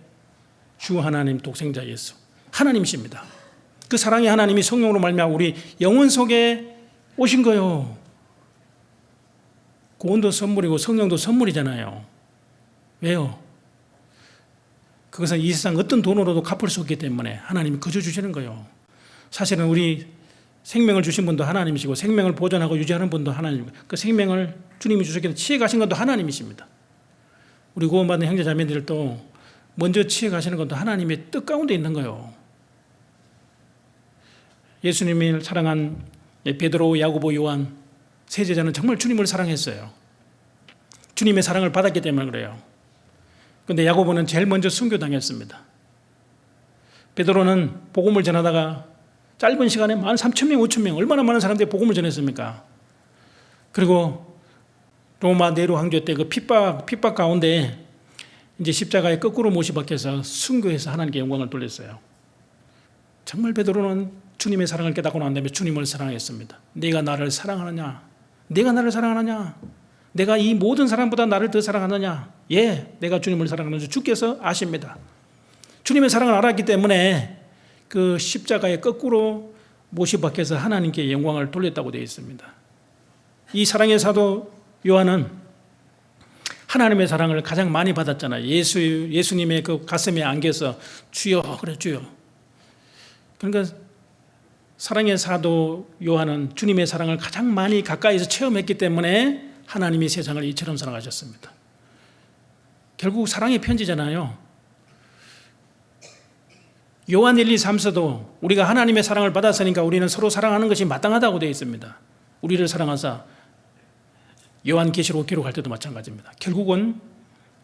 주 하나님 독생자 예수 하나님이십니다. 그 사랑의 하나님이 성령으로 말미암아 우리 영혼 속에 오신 거요. 구원도 선물이고 성령도 선물이잖아요. 왜요? 그것은 이 세상 어떤 돈으로도 갚을 수 없기 때문에 하나님이 거저 주시는 거예요. 사실은 우리 생명을 주신 분도 하나님이시고 생명을 보존하고 유지하는 분도 하나님이고 그 생명을 주님이 주셨기 때문에 치해 가신 것도 하나님이십니다. 우리 구원받은 형제 자매들도 먼저 치해 가시는 것도 하나님의 뜻 가운데 있는 거예요. 예수님을 사랑한 베드로, 야고보, 요한 세 제자는 정말 주님을 사랑했어요. 주님의 사랑을 받았기 때문에 그래요. 그런데 야고보는 제일 먼저 순교당했습니다. 베드로는 복음을 전하다가 짧은 시간에 13,000명, 5,000명 얼마나 많은 사람들이 복음을 전했습니까? 그리고 로마 네로 황제 때 그 핍박 가운데 이제 십자가에 거꾸로 못이 박혀서 순교해서 하나님께 영광을 돌렸어요. 정말 베드로는 주님의 사랑을 깨닫고 난 다음에 주님을 사랑했습니다. 네가 나를 사랑하느냐? 네가 나를 사랑하느냐? 내가 이 모든 사람보다 나를 더 사랑하느냐? 예, 내가 주님을 사랑하는 줄 주께서 아십니다. 주님의 사랑을 알았기 때문에 그 십자가에 거꾸로 못이 박혀서 하나님께 영광을 돌렸다고 되어 있습니다. 이 사랑의 사도 요한은 하나님의 사랑을 가장 많이 받았잖아요. 예수님의 그 가슴에 안겨서 주여 그래 주여. 그러니까 사랑의 사도 요한은 주님의 사랑을 가장 많이 가까이서 체험했기 때문에 하나님이 세상을 이처럼 사랑하셨습니다. 결국 사랑의 편지잖아요. 요한 1, 2, 3서도 우리가 하나님의 사랑을 받았으니까 우리는 서로 사랑하는 것이 마땅하다고 되어 있습니다. 우리를 사랑하사 요한계시록 기록할 때도 마찬가지입니다. 결국은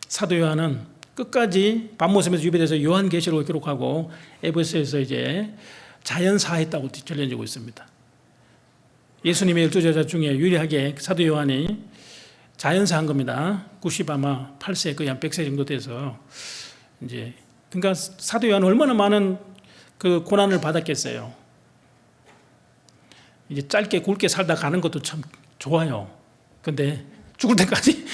사도 요한은 끝까지 밤모섬에서 유배돼서 요한계시록을 기록하고 에베소에서 이제 자연사했다고 전해지고 있습니다. 예수님의 12제자 중에 유일하게 사도 요한이 자연사한 겁니다. 90 아마 8세 거의 한 100세 정도 돼서 이제 그러니까 사도 요한은 얼마나 많은 그 고난을 받았겠어요. 이제 짧게 굵게 살다 가는 것도 참 좋아요. 근데 죽을 때까지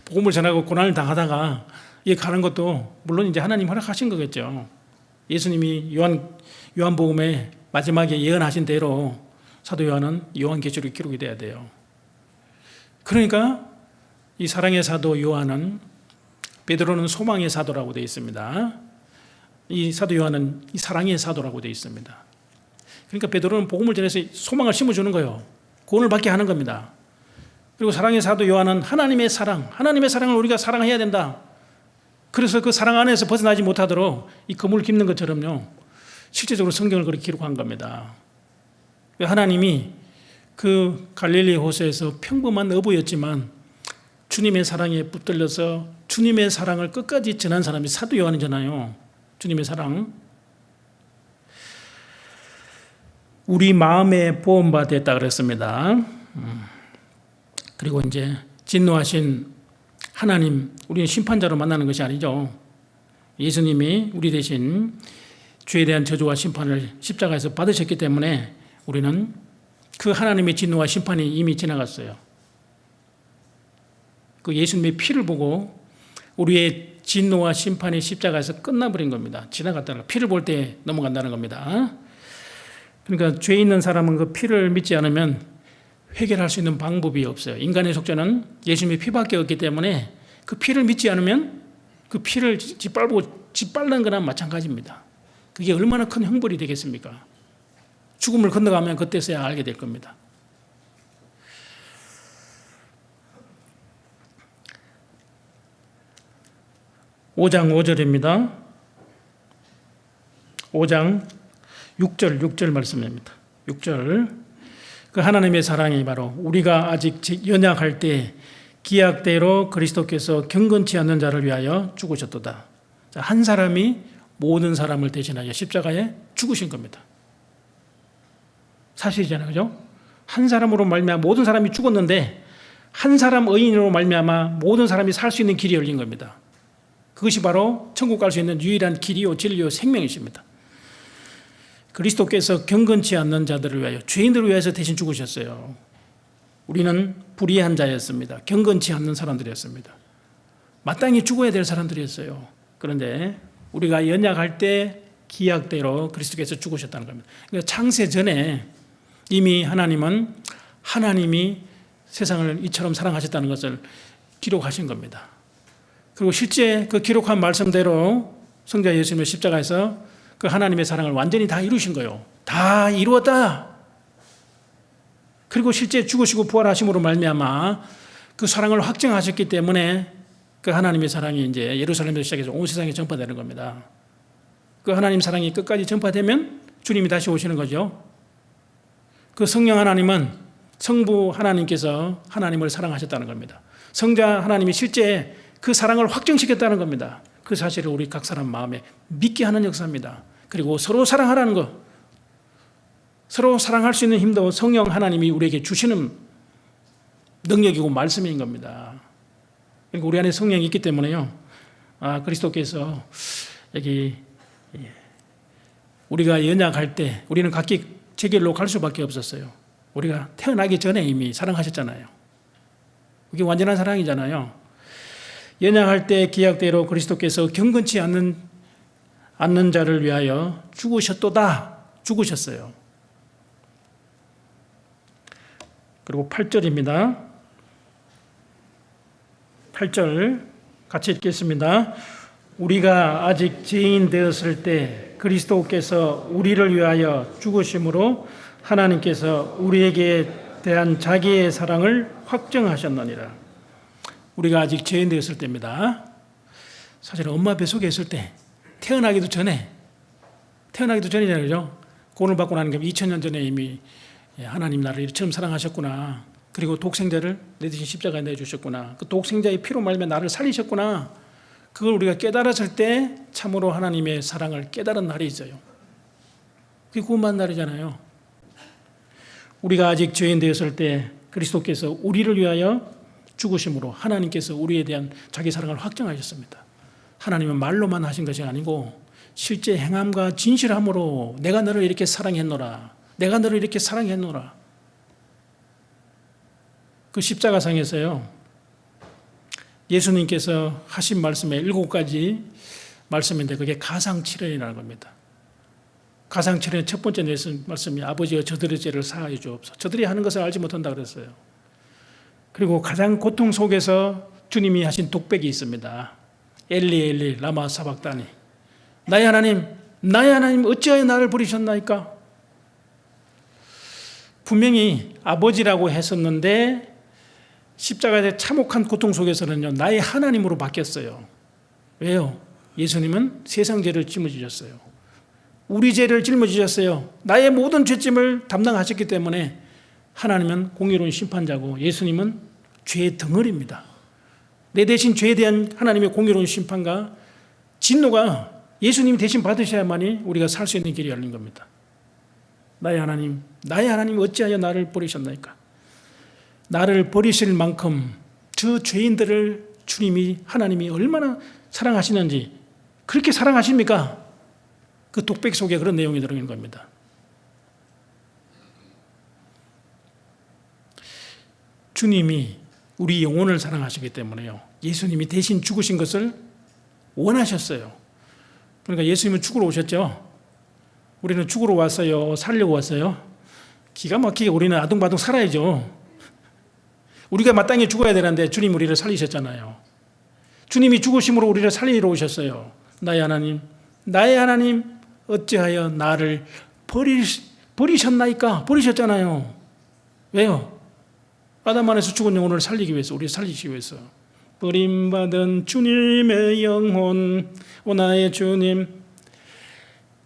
복음을 전하고 고난을 당하다가 이 가는 것도 물론 이제 하나님 허락하신 거겠죠. 예수님이 요한복음의 마지막에 예언하신 대로 사도 요한은 요한계시록이 기록이 돼야 돼요. 그러니까 이 사랑의 사도 요한은 베드로는 소망의 사도라고 되어 있습니다. 이 사도 요한은 이 사랑의 사도라고 되어 있습니다. 그러니까 베드로는 복음을 전해서 소망을 심어주는 거예요. 구원을 받게 하는 겁니다. 그리고 사랑의 사도 요한은 하나님의 사랑을 우리가 사랑해야 된다. 그래서 그 사랑 안에서 벗어나지 못하도록 이 그물을 깁는 것처럼요. 실제적으로 성경을 그렇게 기록한 겁니다. 하나님이 그 갈릴리 호수에서 평범한 어부였지만 주님의 사랑에 붙들려서 주님의 사랑을 끝까지 전한 사람이 사도 요한이잖아요. 주님의 사랑. 우리 마음에 보험받았다 그랬습니다. 그리고 이제 진노하신 하나님, 우리는 심판자로 만나는 것이 아니죠. 예수님이 우리 대신 죄에 대한 저주와 심판을 십자가에서 받으셨기 때문에 우리는 그 하나님의 진노와 심판이 이미 지나갔어요. 그 예수님의 피를 보고 우리의 진노와 심판이 십자가에서 끝나버린 겁니다. 지나갔다가 피를 볼 때 넘어간다는 겁니다. 그러니까 죄 있는 사람은 그 피를 믿지 않으면 해결할 수 있는 방법이 없어요. 인간의 속죄는 예수님의 피밖에 없기 때문에 그 피를 믿지 않으면 그 피를 짓밟는 거나 마찬가지입니다. 그게 얼마나 큰 형벌이 되겠습니까? 죽음을 건너가면 그때서야 알게 될 겁니다. (5장 5절입니다) 5장 6절 말씀입니다. 6절. 그 하나님의 사랑이 바로 우리가 아직 연약할 때 기약대로 그리스도께서 경건치 않는 자를 위하여 죽으셨도다. 한 사람이 모든 사람을 대신하여 십자가에 죽으신 겁니다. 사실이잖아요, 그죠? 한 사람으로 말미암아 모든 사람이 죽었는데 한 사람 의인으로 말미암아 모든 사람이 살 수 있는 길이 열린 겁니다. 그것이 바로 천국 갈 수 있는 유일한 길이요 진리요 생명이십니다. 그리스도께서 경건치 않는 자들을 위하여 죄인들을 위해서 대신 죽으셨어요. 우리는 불의한 자였습니다. 경건치 않는 사람들이었습니다. 마땅히 죽어야 될 사람들이었어요. 그런데 우리가 연약할 때 기약대로 그리스도께서 죽으셨다는 겁니다. 그러니까 창세 전에 이미 하나님은 하나님이 세상을 이처럼 사랑하셨다는 것을 기록하신 겁니다. 그리고 실제 그 기록한 말씀대로 성자 예수님의 십자가에서 그 하나님의 사랑을 완전히 다 이루신 거예요. 다 이루었다. 그리고 실제 죽으시고 부활하심으로 말미암아 그 사랑을 확증하셨기 때문에 그 하나님의 사랑이 이제 예루살렘에서 시작해서 온 세상에 전파되는 겁니다. 그 하나님 사랑이 끝까지 전파되면 주님이 다시 오시는 거죠. 그 성령 하나님은 성부 하나님께서 하나님을 사랑하셨다는 겁니다. 성자 하나님이 실제 그 사랑을 확증시켰다는 겁니다. 그 사실을 우리 각 사람 마음에 믿게 하는 역사입니다. 그리고 서로 사랑하라는 것, 서로 사랑할 수 있는 힘도 성령 하나님이 우리에게 주시는 능력이고 말씀인 겁니다. 그리고 우리 안에 성령이 있기 때문에요. 그리스도께서 여기 우리가 연약할 때 우리는 각기 제 길로 갈 수밖에 없었어요. 우리가 태어나기 전에 이미 사랑하셨잖아요. 그게 완전한 사랑이잖아요. 연약할 때 기약대로 그리스도께서 경건치 않는 자를 위하여 죽으셨도다. 죽으셨어요. 그리고 8절입니다. 8절 같이 읽겠습니다. 우리가 아직 죄인 되었을 때 그리스도께서 우리를 위하여 죽으심으로 하나님께서 우리에게 대한 자기의 사랑을 확증하셨느니라. 우리가 아직 죄인 되었을 때입니다. 사실 엄마 뱃속에 있을 때 태어나기도 전이잖아요. 구원을 받고 나는 게 2000년 전에 이미 하나님 나를 이처럼 사랑하셨구나. 그리고 독생자를 내 대신 십자가에 내주셨구나. 그 독생자의 피로 말미암아 나를 살리셨구나. 그걸 우리가 깨달았을 때 참으로 하나님의 사랑을 깨달은 날이 있어요. 그게 구원받는 날이잖아요. 우리가 아직 죄인 되었을 때 그리스도께서 우리를 위하여 죽으심으로 하나님께서 우리에 대한 자기 사랑을 확정하셨습니다. 하나님은 말로만 하신 것이 아니고 실제 행함과 진실함으로 내가 너를 이렇게 사랑했노라. 내가 너를 이렇게 사랑했노라. 그 십자가상에서요. 예수님께서 하신 말씀에 7가지 말씀인데 그게 가상칠언이라는 겁니다. 가상칠언의 첫 번째 말씀이 아버지여 저들의 죄를 사하여 주옵소서. 저들이 하는 것을 알지 못한다 그랬어요. 그리고 가장 고통 속에서 주님이 하신 독백이 있습니다. 엘리 엘리 라마 사박다니. 나의 하나님 어찌하여 나를 버리셨나이까? 분명히 아버지라고 했었는데 십자가의 참혹한 고통 속에서는요, 나의 하나님으로 바뀌었어요. 왜요? 예수님은 세상 죄를 짊어지셨어요. 우리 죄를 짊어지셨어요. 나의 모든 죄짐을 담당하셨기 때문에 하나님은 공의로운 심판자고 예수님은 죄의 덩어리입니다. 내 대신 죄에 대한 하나님의 공의로운 심판과 진노가 예수님이 대신 받으셔야만이 우리가 살 수 있는 길이 열린 겁니다. 나의 하나님 어찌하여 나를 버리셨나이까? 나를 버리실 만큼 저 죄인들을 하나님이 얼마나 사랑하시는지 그렇게 사랑하십니까? 그 독백 속에 그런 내용이 들어있는 겁니다. 주님이 우리 영혼을 사랑하시기 때문에요. 예수님이 대신 죽으신 것을 원하셨어요. 그러니까 예수님은 죽으러 오셨죠. 우리는 죽으러 왔어요? 살려고 왔어요? 기가 막히게 우리는 아둥바둥 살아야죠. 우리가 마땅히 죽어야 되는데 주님 우리를 살리셨잖아요. 주님이 죽으심으로 우리를 살리러 오셨어요. 나의 하나님 어찌하여 나를 버리셨나이까? 버리셨잖아요. 왜요? 아담 안에서 죽은 영혼을 살리기 위해서, 우리를 살리시기 위해서. 버림받은 주님의 영혼, 오 나의 주님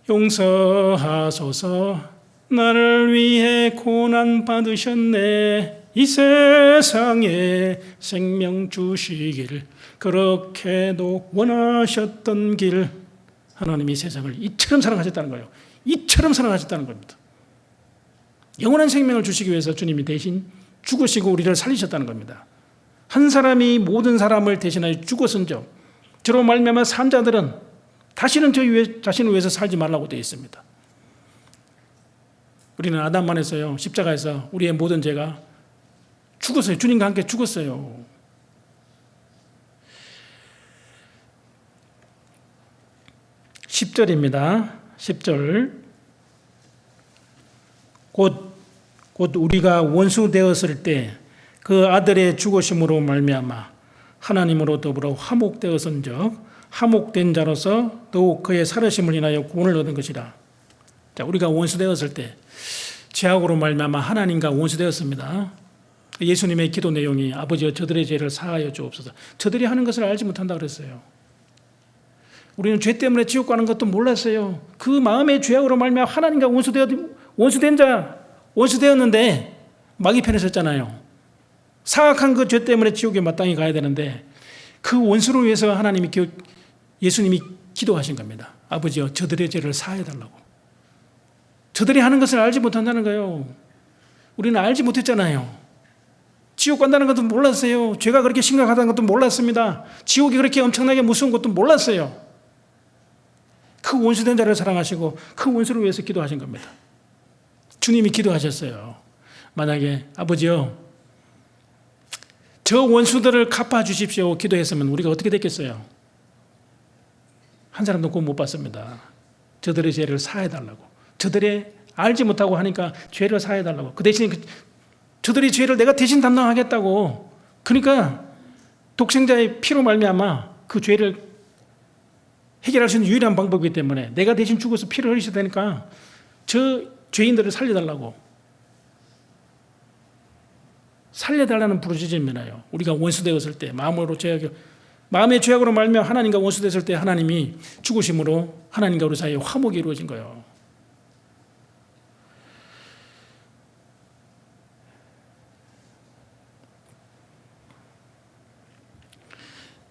용서하소서. 나를 위해 고난 받으셨네. 이 세상에 생명 주시길 그렇게도 원하셨던 길. 하나님이 세상을 이처럼 사랑하셨다는 거예요. 이처럼 사랑하셨다는 겁니다. 영원한 생명을 주시기 위해서 주님이 대신 죽으시고 우리를 살리셨다는 겁니다. 한 사람이 모든 사람을 대신하여 죽었은즉 저로 말미암아 산 자들은 다시는 자신을 위해서 살지 말라고 되어 있습니다. 우리는 아담 안에서요, 십자가에서 우리의 모든 죄가 죽었어요. 주님과 함께 죽었어요. 10절입니다. 10절. 곧 우리가 원수 되었을 때 그 아들의 죽으심으로 말미암아 하나님으로 더불어 화목되었은즉 화목된 자로서 더욱 그의 살으심을 인하여 구원을 얻은 것이라. 자, 우리가 원수 되었을 때 죄악으로 말미암아 하나님과 원수 되었습니다. 예수님의 기도 내용이 아버지여 저들의 죄를 사하여 주옵소서. 저들이 하는 것을 알지 못한다 그랬어요. 우리는 죄 때문에 지옥 가는 것도 몰랐어요. 그 마음의 죄악으로 말미암아 하나님과 원수되었는데 마귀 편에 섰잖아요. 사악한 그 죄 때문에 지옥에 마땅히 가야 되는데 그 원수를 위해서 예수님이 기도하신 겁니다. 아버지여 저들의 죄를 사하여 달라고. 저들이 하는 것을 알지 못한다는 거예요. 우리는 알지 못했잖아요. 지옥 간다는 것도 몰랐어요. 죄가 그렇게 심각하다는 것도 몰랐습니다. 지옥이 그렇게 엄청나게 무서운 것도 몰랐어요. 그 원수된 자를 사랑하시고 그 원수를 위해서 기도하신 겁니다. 주님이 기도하셨어요. 만약에 아버지여 저 원수들을 갚아주십시오 기도했으면 우리가 어떻게 됐겠어요? 한 사람도 구원 못 받습니다. 저들의 죄를 사해달라고. 저들의 알지 못하고 하니까 죄를 사해달라고. 그 대신 저들의 죄를 내가 대신 담당하겠다고. 그러니까 독생자의 피로 말미암아 그 죄를 해결할 수 있는 유일한 방법이기 때문에 내가 대신 죽어서 피를 흘리셔야 되니까 저 죄인들을 살려달라고. 살려달라는 부르짖음이나요. 우리가 원수되었을 때 마음의 죄악으로 말미암아 하나님과 원수되었을 때 하나님이 죽으심으로 하나님과 우리 사이에 화목이 이루어진 거예요.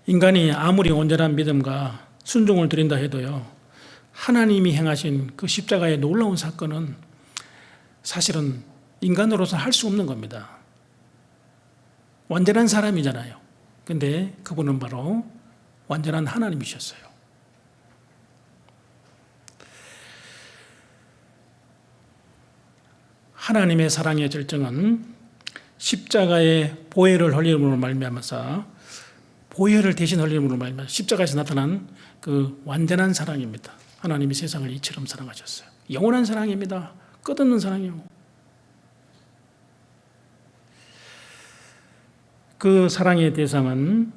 인간이 아무리 온전한 믿음과 순종을 드린다 해도요, 하나님이 행하신 그 십자가의 놀라운 사건은 사실은 인간으로서는 할 수 없는 겁니다. 완전한 사람이잖아요. 근데 그분은 바로 완전한 하나님이셨어요. 하나님의 사랑의 절정은 십자가의 보혈을 흘림으로 말미암아서 보혈을 대신 흘림으로 말미암아 십자가에서 나타난 그 완전한 사랑입니다. 하나님이 세상을 이처럼 사랑하셨어요. 영원한 사랑입니다. 끝없는 사랑이요. 그 사랑의 대상은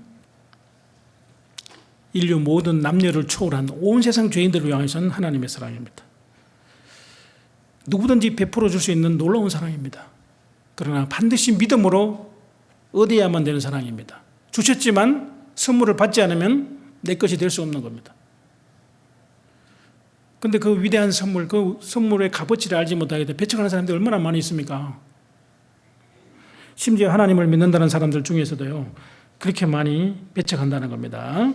인류 모든 남녀를 초월한 온 세상 죄인들을 향해서는 하나님의 사랑입니다. 누구든지 베풀어 줄 수 있는 놀라운 사랑입니다. 그러나 반드시 믿음으로 얻어야만 되는 사랑입니다. 주셨지만 선물을 받지 않으면 내 것이 될 수 없는 겁니다. 그런데 그 위대한 선물, 그 선물의 값어치를 알지 못하게 돼 배척하는 사람들이 얼마나 많이 있습니까? 심지어 하나님을 믿는다는 사람들 중에서도요, 그렇게 많이 배척한다는 겁니다.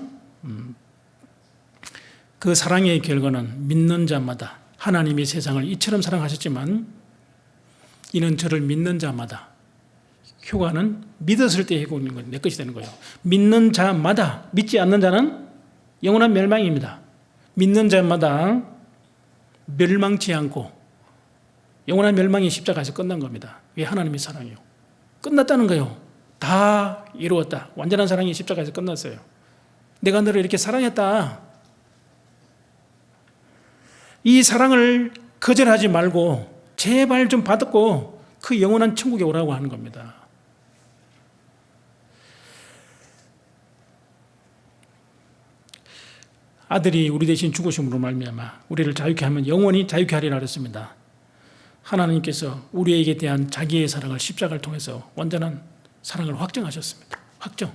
그 사랑의 결과는 믿는 자마다 하나님이 세상을 이처럼 사랑하셨지만 이는 저를 믿는 자마다 효과는 믿었을 때 해고 있는 거예요. 내 것이 되는 거예요. 믿는 자마다, 믿지 않는 자는 영원한 멸망입니다. 믿는 자마다 멸망치 않고 영원한 멸망이 십자가에서 끝난 겁니다. 왜? 하나님의 사랑이요. 끝났다는 거예요. 다 이루었다. 완전한 사랑이 십자가에서 끝났어요. 내가 너를 이렇게 사랑했다. 이 사랑을 거절하지 말고 제발 좀 받고 그 영원한 천국에 오라고 하는 겁니다. 아들이 우리 대신 죽으심으로 말미암아 우리를 자유케 하면 영원히 자유케 하리라 그랬습니다. 하나님께서 우리에게 대한 자기의 사랑을 십자가를 통해서 완전한 사랑을 확정하셨습니다. 확정.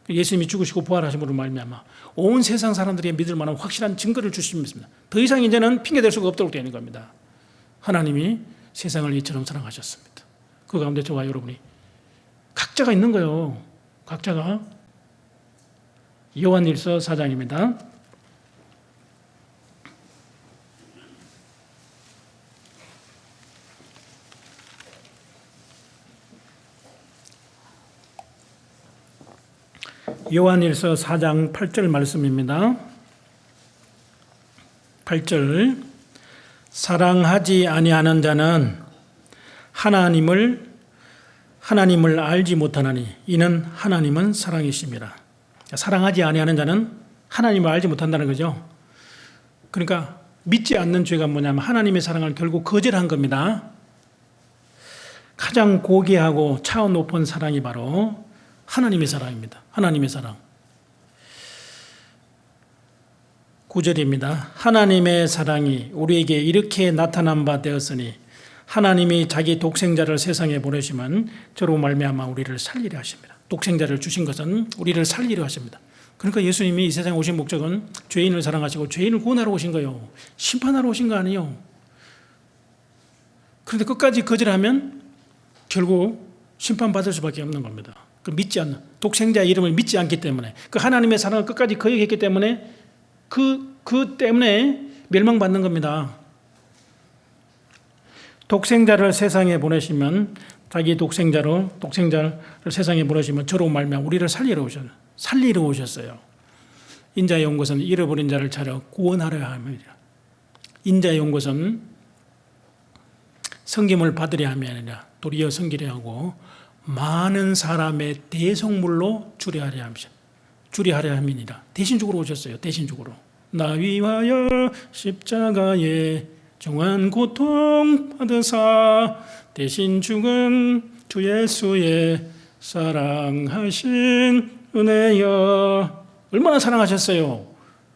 예수님이 죽으시고 부활하심으로 말미암아 온 세상 사람들이 믿을 만한 확실한 증거를 주십니다. 더 이상 이제는 핑계댈 수가 없도록 되는 겁니다. 하나님이 세상을 이처럼 사랑하셨습니다. 그 가운데 저와 여러분이 각자가 있는 거예요. 각자가. 요한일서 4장입니다. 요한일서 4장 8절 말씀입니다. 8절. 사랑하지 아니하는 자는 하나님을 알지 못하나니 이는 하나님은 사랑이심이라. 사랑하지 아니하는 자는 하나님을 알지 못한다는 거죠. 그러니까 믿지 않는 죄가 뭐냐면 하나님의 사랑을 결국 거절한 겁니다. 가장 고귀하고 차원 높은 사랑이 바로 하나님의 사랑입니다. 하나님의 사랑. 9절입니다. 하나님의 사랑이 우리에게 이렇게 나타난 바 되었으니 하나님이 자기 독생자를 세상에 보내시면 저로 말미암아 우리를 살리려 하십니다. 독생자를 주신 것은 우리를 살리려 하십니다. 그러니까 예수님이 이 세상에 오신 목적은 죄인을 사랑하시고 죄인을 구원하러 오신 거예요. 심판하러 오신 거 아니에요. 그런데 끝까지 거절하면 결국 심판받을 수밖에 없는 겁니다. 그 믿지 않는, 독생자의 이름을 믿지 않기 때문에, 그 하나님의 사랑을 끝까지 거역했기 때문에 그 때문에 멸망받는 겁니다. 독생자를 세상에 보내시면, 자기 독생자를 세상에 보내시면 저로 말미암아 우리를 살리러 오셨어요. 인자에 온 것은 잃어버린 자를 찾아 구원하려 함이라. 인자에 온 것은 섬김을 받으려 함이 아니라 도리어 섬기려 하고 많은 사람의 대속물로 주리하려 함이니라. 대신 죽으러 오셨어요. 대신 죽으러. 나 위하여 십자가에 정한 고통 받으사 대신 죽은 주 예수의 사랑하신 은혜여. 얼마나 사랑하셨어요.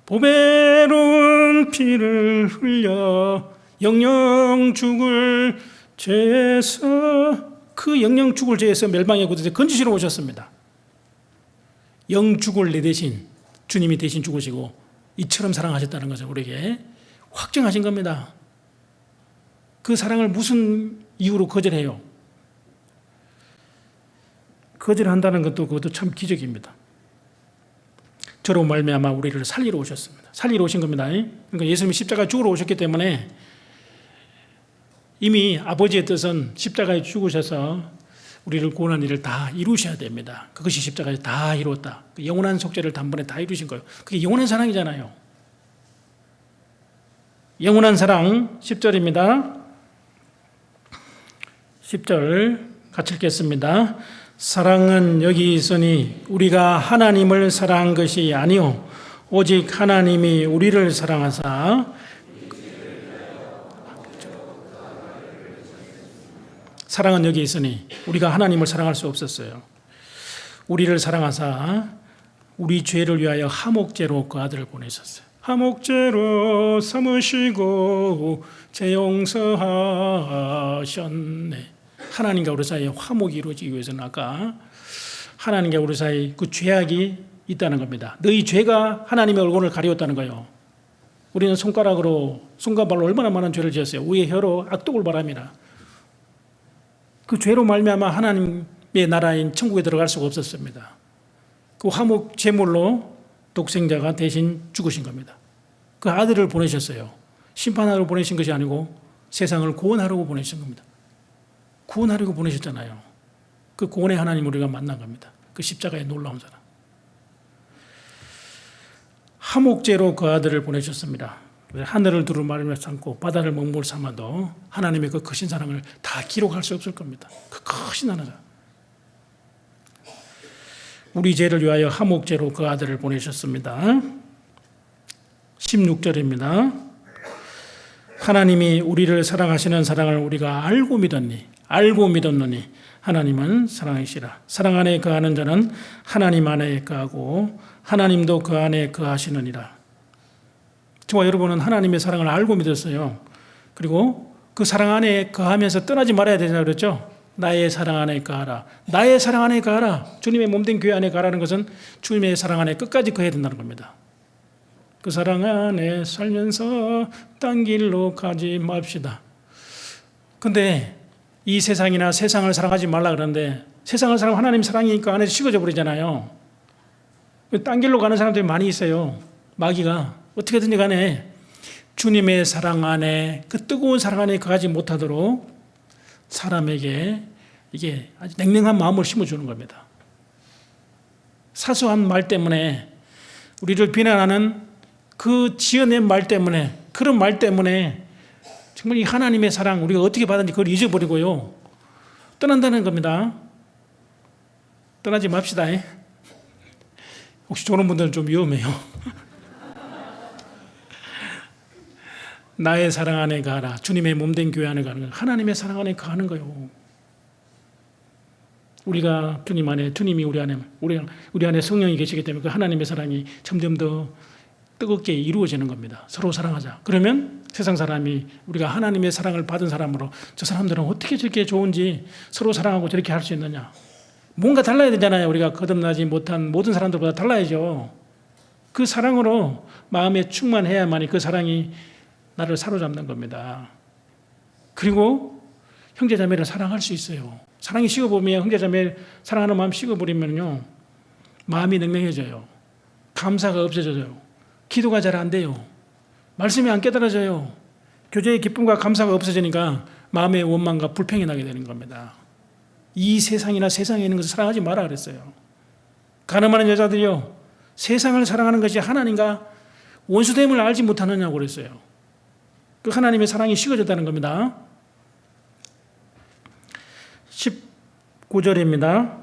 보배로운 피를 흘려 영영 죽을 죄에서, 그 영영 죽을 죄에서 멸망의 곳에서 건지시러 오셨습니다. 영 죽을 내 대신 주님이 대신 죽으시고 이처럼 사랑하셨다는 것을 우리에게 확증하신 겁니다. 그 사랑을 무슨 이유로 거절해요? 거절한다는 것도 그것도 참 기적입니다. 저로 말미암아 우리를 살리러 오셨습니다. 살리러 오신 겁니다. 그러니까 예수님이 십자가에 죽으러 오셨기 때문에 이미 아버지의 뜻은 십자가에 죽으셔서 우리를 구원한 일을 다 이루셔야 됩니다. 그것이 십자가에 다 이루었다. 그 영원한 속죄를 단번에 다 이루신 거예요. 그게 영원한 사랑이잖아요. 영원한 사랑 10절입니다. 10절 같이 읽겠습니다. 사랑은 여기 있으니 우리가 하나님을 사랑한 것이 아니요 오직 하나님이 우리를 사랑하사, 사랑은 여기 있으니 우리가 하나님을 사랑할 수 없었어요. 우리를 사랑하사 우리 죄를 위하여 화목제로 그 아들을 보내셨어요. 화목제로 삼으시고 재용서하셨네. 하나님과 우리 사이에 화목이 이루어지기 위해서는 아까 하나님과 우리 사이에 그 죄악이 있다는 겁니다. 너희 죄가 하나님의 얼굴을 가리웠다는 거예요. 우리는 손가락으로, 손가발로 얼마나 많은 죄를 지었어요. 우리의 혀로 악독을 바랍니다. 그 죄로 말미암아 하나님의 나라인 천국에 들어갈 수가 없었습니다. 그 화목 제물로 독생자가 대신 죽으신 겁니다. 그 아들을 보내셨어요. 심판하러 보내신 것이 아니고 세상을 구원하려고 보내신 겁니다. 구원하려고 보내셨잖아요. 그 구원의 하나님 우리가 만난 겁니다. 그 십자가의 놀라운 사랑. 화목제로 그 아들을 보내셨습니다. 하늘을 두루마리며 삼고 바다를 먹물 삼아도 하나님의 그 크신 사랑을 다 기록할 수 없을 겁니다. 그 크신 하나님. 우리 죄를 위하여 화목제로 그 아들을 보내셨습니다. 16절입니다. 하나님이 우리를 사랑하시는 사랑을 우리가 알고 믿었느니 하나님은 사랑이시라. 사랑 안에 거하는 자는 하나님 안에 거하고 하나님도 그 안에 거하시느니라. 저와 여러분은 하나님의 사랑을 알고 믿었어요. 그리고 그 사랑 안에 거하면서 떠나지 말아야 되잖아요. 그랬죠? 나의 사랑 안에 거하라. 나의 사랑 안에 거하라. 주님의 몸된 교회 안에 거하라는 것은 주님의 사랑 안에 끝까지 거해야 된다는 겁니다. 그 사랑 안에 살면서 딴 길로 가지 맙시다. 근데 이 세상이나 세상을 사랑하지 말라 그러는데 세상을 사랑하면 하나님 사랑이니까 안에서 식어져 버리잖아요. 딴 길로 가는 사람들이 많이 있어요. 마귀가 어떻게든지 간에 주님의 사랑 안에, 그 뜨거운 사랑 안에 거하지 못하도록 사람에게 이게 아주 냉랭한 마음을 심어주는 겁니다. 사소한 말 때문에, 우리를 비난하는 그 지어낸 말 때문에, 그런 말 때문에 정말 이 하나님의 사랑 우리가 어떻게 받았는지 그걸 잊어버리고요. 떠난다는 겁니다. 떠나지 맙시다. 혹시 저런 분들은 좀 위험해요. 나의 사랑 안에 가라. 주님의 몸된 교회 안에 가는 거예요. 하나님의 사랑 안에 가는 거예요. 우리가 주님 안에, 주님이 우리 안에 성령이 계시기 때문에 그 하나님의 사랑이 점점 더 뜨겁게 이루어지는 겁니다. 서로 사랑하자. 그러면 세상 사람이 우리가 하나님의 사랑을 받은 사람으로 저 사람들은 어떻게 저렇게 좋은지 서로 사랑하고 저렇게 할 수 있느냐. 뭔가 달라야 되잖아요. 우리가 거듭나지 못한 모든 사람들보다 달라야죠. 그 사랑으로 마음에 충만해야만이 그 사랑이 나를 사로잡는 겁니다. 그리고 형제자매를 사랑할 수 있어요. 사랑이 식어보면 형제자매 사랑하는 마음 식어버리면요. 마음이 냉랭해져요. 감사가 없어져요. 기도가 잘 안 돼요. 말씀이 안 깨달아져요. 교제의 기쁨과 감사가 없어지니까 마음의 원망과 불평이 나게 되는 겁니다. 이 세상이나 세상에 있는 것을 사랑하지 마라 그랬어요. 가늠하는 여자들이요. 세상을 사랑하는 것이 하나님과 원수됨을 알지 못하느냐고 그랬어요. 그 하나님의 사랑이 식어졌다는 겁니다. 19절입니다.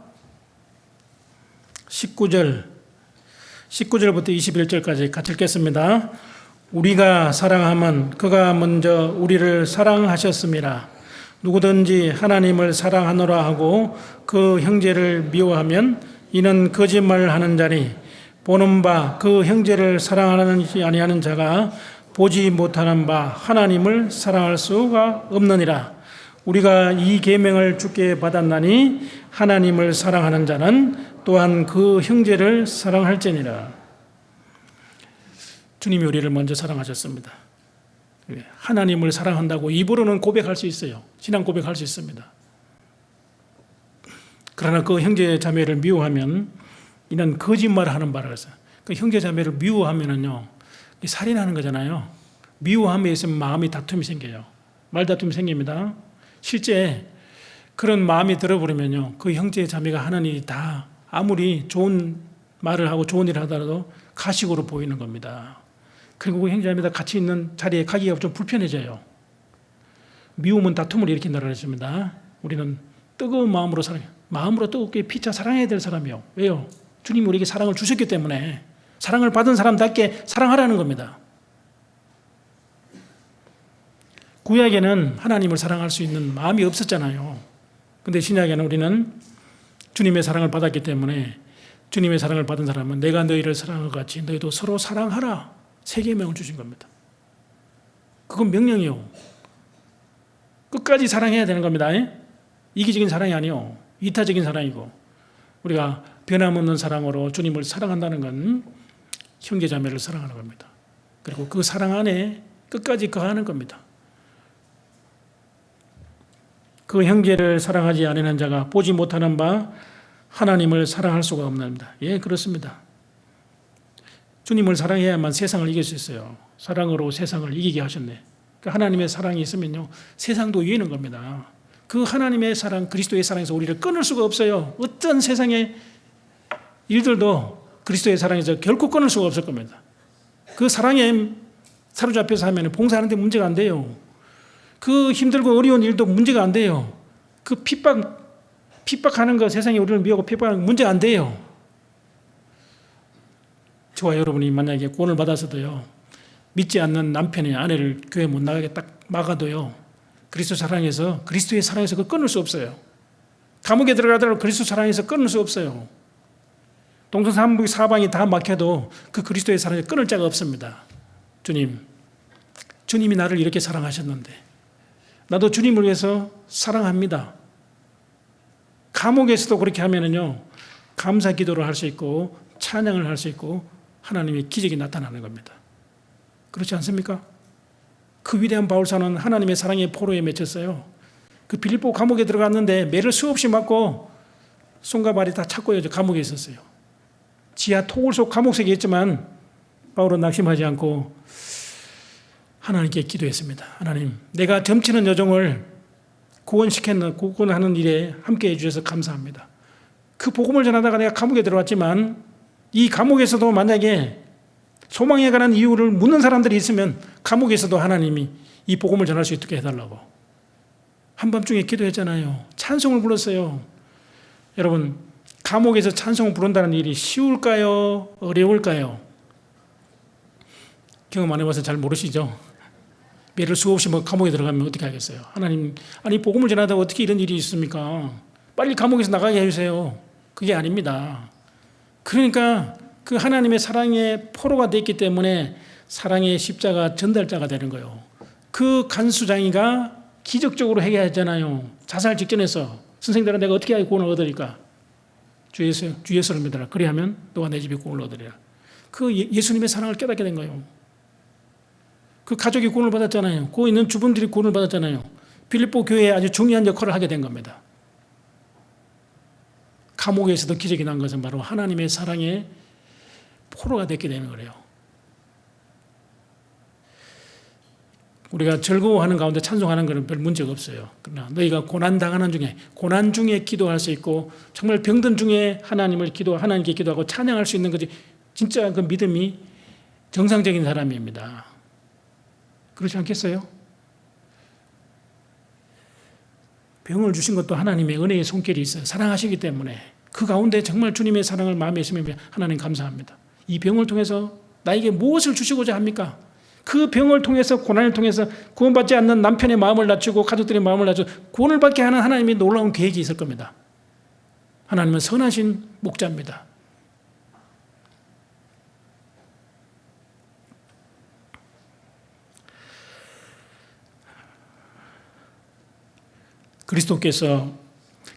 19절부터 21절까지 같이 읽겠습니다. 우리가 사랑함은 그가 먼저 우리를 사랑하셨습니다. 누구든지 하나님을 사랑하노라 하고 그 형제를 미워하면 이는 거짓말을 하는 자니 보는 바 그 형제를 사랑하는지 아니하는 자가 보지 못하는 바 하나님을 사랑할 수가 없느니라. 우리가 이 계명을 주께 받았나니 하나님을 사랑하는 자는 또한 그 형제를 사랑할지니라. 주님이 우리를 먼저 사랑하셨습니다. 하나님을 사랑한다고 입으로는 고백할 수 있어요. 신앙 고백할 수 있습니다. 그러나 그 형제 자매를 미워하면 이는 거짓말을 하는 바라 그랬어요. 그 형제 자매를 미워하면은요, 살인하는 거잖아요. 미워함에 있으면 마음이 다툼이 생겨요. 말다툼이 생깁니다. 실제 그런 마음이 들어버리면요, 그 형제 자매가 하는 일이 다 아무리 좋은 말을 하고 좋은 일을 하더라도 가식으로 보이는 겁니다. 그리고 그 형제 자매가 같이 있는 자리에 가기가 좀 불편해져요. 미움은 다툼을 일으킨다고 했습니다. 우리는 뜨거운 마음으로 사랑해요. 마음으로 뜨겁게 피차 사랑해야 될 사람이요. 왜요? 주님이 우리에게 사랑을 주셨기 때문에 사랑을 받은 사람답게 사랑하라는 겁니다. 구약에는 하나님을 사랑할 수 있는 마음이 없었잖아요. 근데 신약에는 우리는 주님의 사랑을 받았기 때문에 주님의 사랑을 받은 사람은 내가 너희를 사랑한 것 같이 너희도 서로 사랑하라. 세 계명을 주신 겁니다. 그건 명령이요. 끝까지 사랑해야 되는 겁니다. 이기적인 사랑이 아니요. 이타적인 사랑이고, 우리가 변함없는 사랑으로 주님을 사랑한다는 건 형제자매를 사랑하는 겁니다. 그리고 그 사랑 안에 끝까지 거하는 겁니다. 그 형제를 사랑하지 않는 자가 보지 못하는 바 하나님을 사랑할 수가 없습니다. 예, 그렇습니다. 주님을 사랑해야만 세상을 이길 수 있어요. 사랑으로 세상을 이기게 하셨네. 하나님의 사랑이 있으면요, 세상도 이기는 겁니다. 그 하나님의 사랑, 그리스도의 사랑에서 우리를 끊을 수가 없어요. 어떤 세상의 일들도 그리스도의 사랑에서 결코 끊을 수가 없을 겁니다. 그 사랑에 사로잡혀서 하면 봉사하는데 문제가 안 돼요. 그 힘들고 어려운 일도 문제가 안 돼요. 그 핍박하는 거, 세상에 우리를 미워하고 핍박하는 거 문제가 안 돼요. 저와 여러분이 만약에 구원을 받아서도요, 믿지 않는 남편의 아내를 교회 못 나가게 딱 막아도요, 그리스도 사랑에서, 그리스도의 사랑에서 그걸 끊을 수 없어요. 감옥에 들어가더라도 그리스도 사랑에서 끊을 수 없어요. 동서남북 사방이 다 막혀도 그 그리스도의 사랑에 끊을 자가 없습니다. 주님이 나를 이렇게 사랑하셨는데 나도 주님을 위해서 사랑합니다. 감옥에서도 그렇게 하면은요, 감사 기도를 할 수 있고 찬양을 할 수 있고 하나님의 기적이 나타나는 겁니다. 그렇지 않습니까? 그 위대한 바울사는 하나님의 사랑의 포로에 맺혔어요. 그 빌립보 감옥에 들어갔는데 매를 수없이 맞고 손과 발이 다 찼고요. 감옥에 있었어요. 지하 토굴 속 감옥석에 있지만 바울은 낙심하지 않고 하나님께 기도했습니다. 하나님, 내가 점치는 여종을 구원하는 일에 함께해 주셔서 감사합니다. 그 복음을 전하다가 내가 감옥에 들어왔지만 이 감옥에서도 만약에 소망에 관한 이유를 묻는 사람들이 있으면 감옥에서도 하나님이 이 복음을 전할 수 있게 해달라고 한밤중에 기도했잖아요. 찬송을 불렀어요. 여러분, 감옥에서 찬송을 부른다는 일이 쉬울까요? 어려울까요? 경험 안 해봐서 잘 모르시죠? 매를 수없이 감옥에 들어가면 어떻게 하겠어요? 하나님, 아니 복음을 전하다 어떻게 이런 일이 있습니까? 빨리 감옥에서 나가게 해주세요. 그게 아닙니다. 그러니까 그 하나님의 사랑의 포로가 됐기 때문에 사랑의 십자가 전달자가 되는 거예요. 그 간수장이가 기적적으로 해결했잖아요. 자살 직전에서 선생님들아 내가 어떻게 하여 구원을 얻으리까? 주 예수를 믿어라. 그리하면 너와 내 집이 구원을 얻으리라. 그 예수님의 사랑을 깨닫게 된 거예요. 그 가족이 구원을 받았잖아요. 거기 있는 주분들이 구원을 받았잖아요. 빌립보 교회에 아주 중요한 역할을 하게 된 겁니다. 감옥에서도 기적이 난 것은 바로 하나님의 사랑의 포로가 됐게 되는 거예요. 우리가 즐거워하는 가운데 찬송하는 것은 별 문제가 없어요. 그러나 너희가 고난 중에 기도할 수 있고 정말 병든 중에 하나님께 기도하고 찬양할 수 있는 것이 진짜 그 믿음이 정상적인 사람입니다. 그렇지 않겠어요? 병을 주신 것도 하나님의 은혜의 손길이 있어요. 사랑하시기 때문에 그 가운데 정말 주님의 사랑을 마음에 심으면 하나님 감사합니다. 이 병을 통해서 나에게 무엇을 주시고자 합니까? 그 병을 통해서 고난을 통해서 구원받지 않는 남편의 마음을 낮추고 가족들의 마음을 낮추고 구원을 받게 하는 하나님의 놀라운 계획이 있을 겁니다. 하나님은 선하신 목자입니다.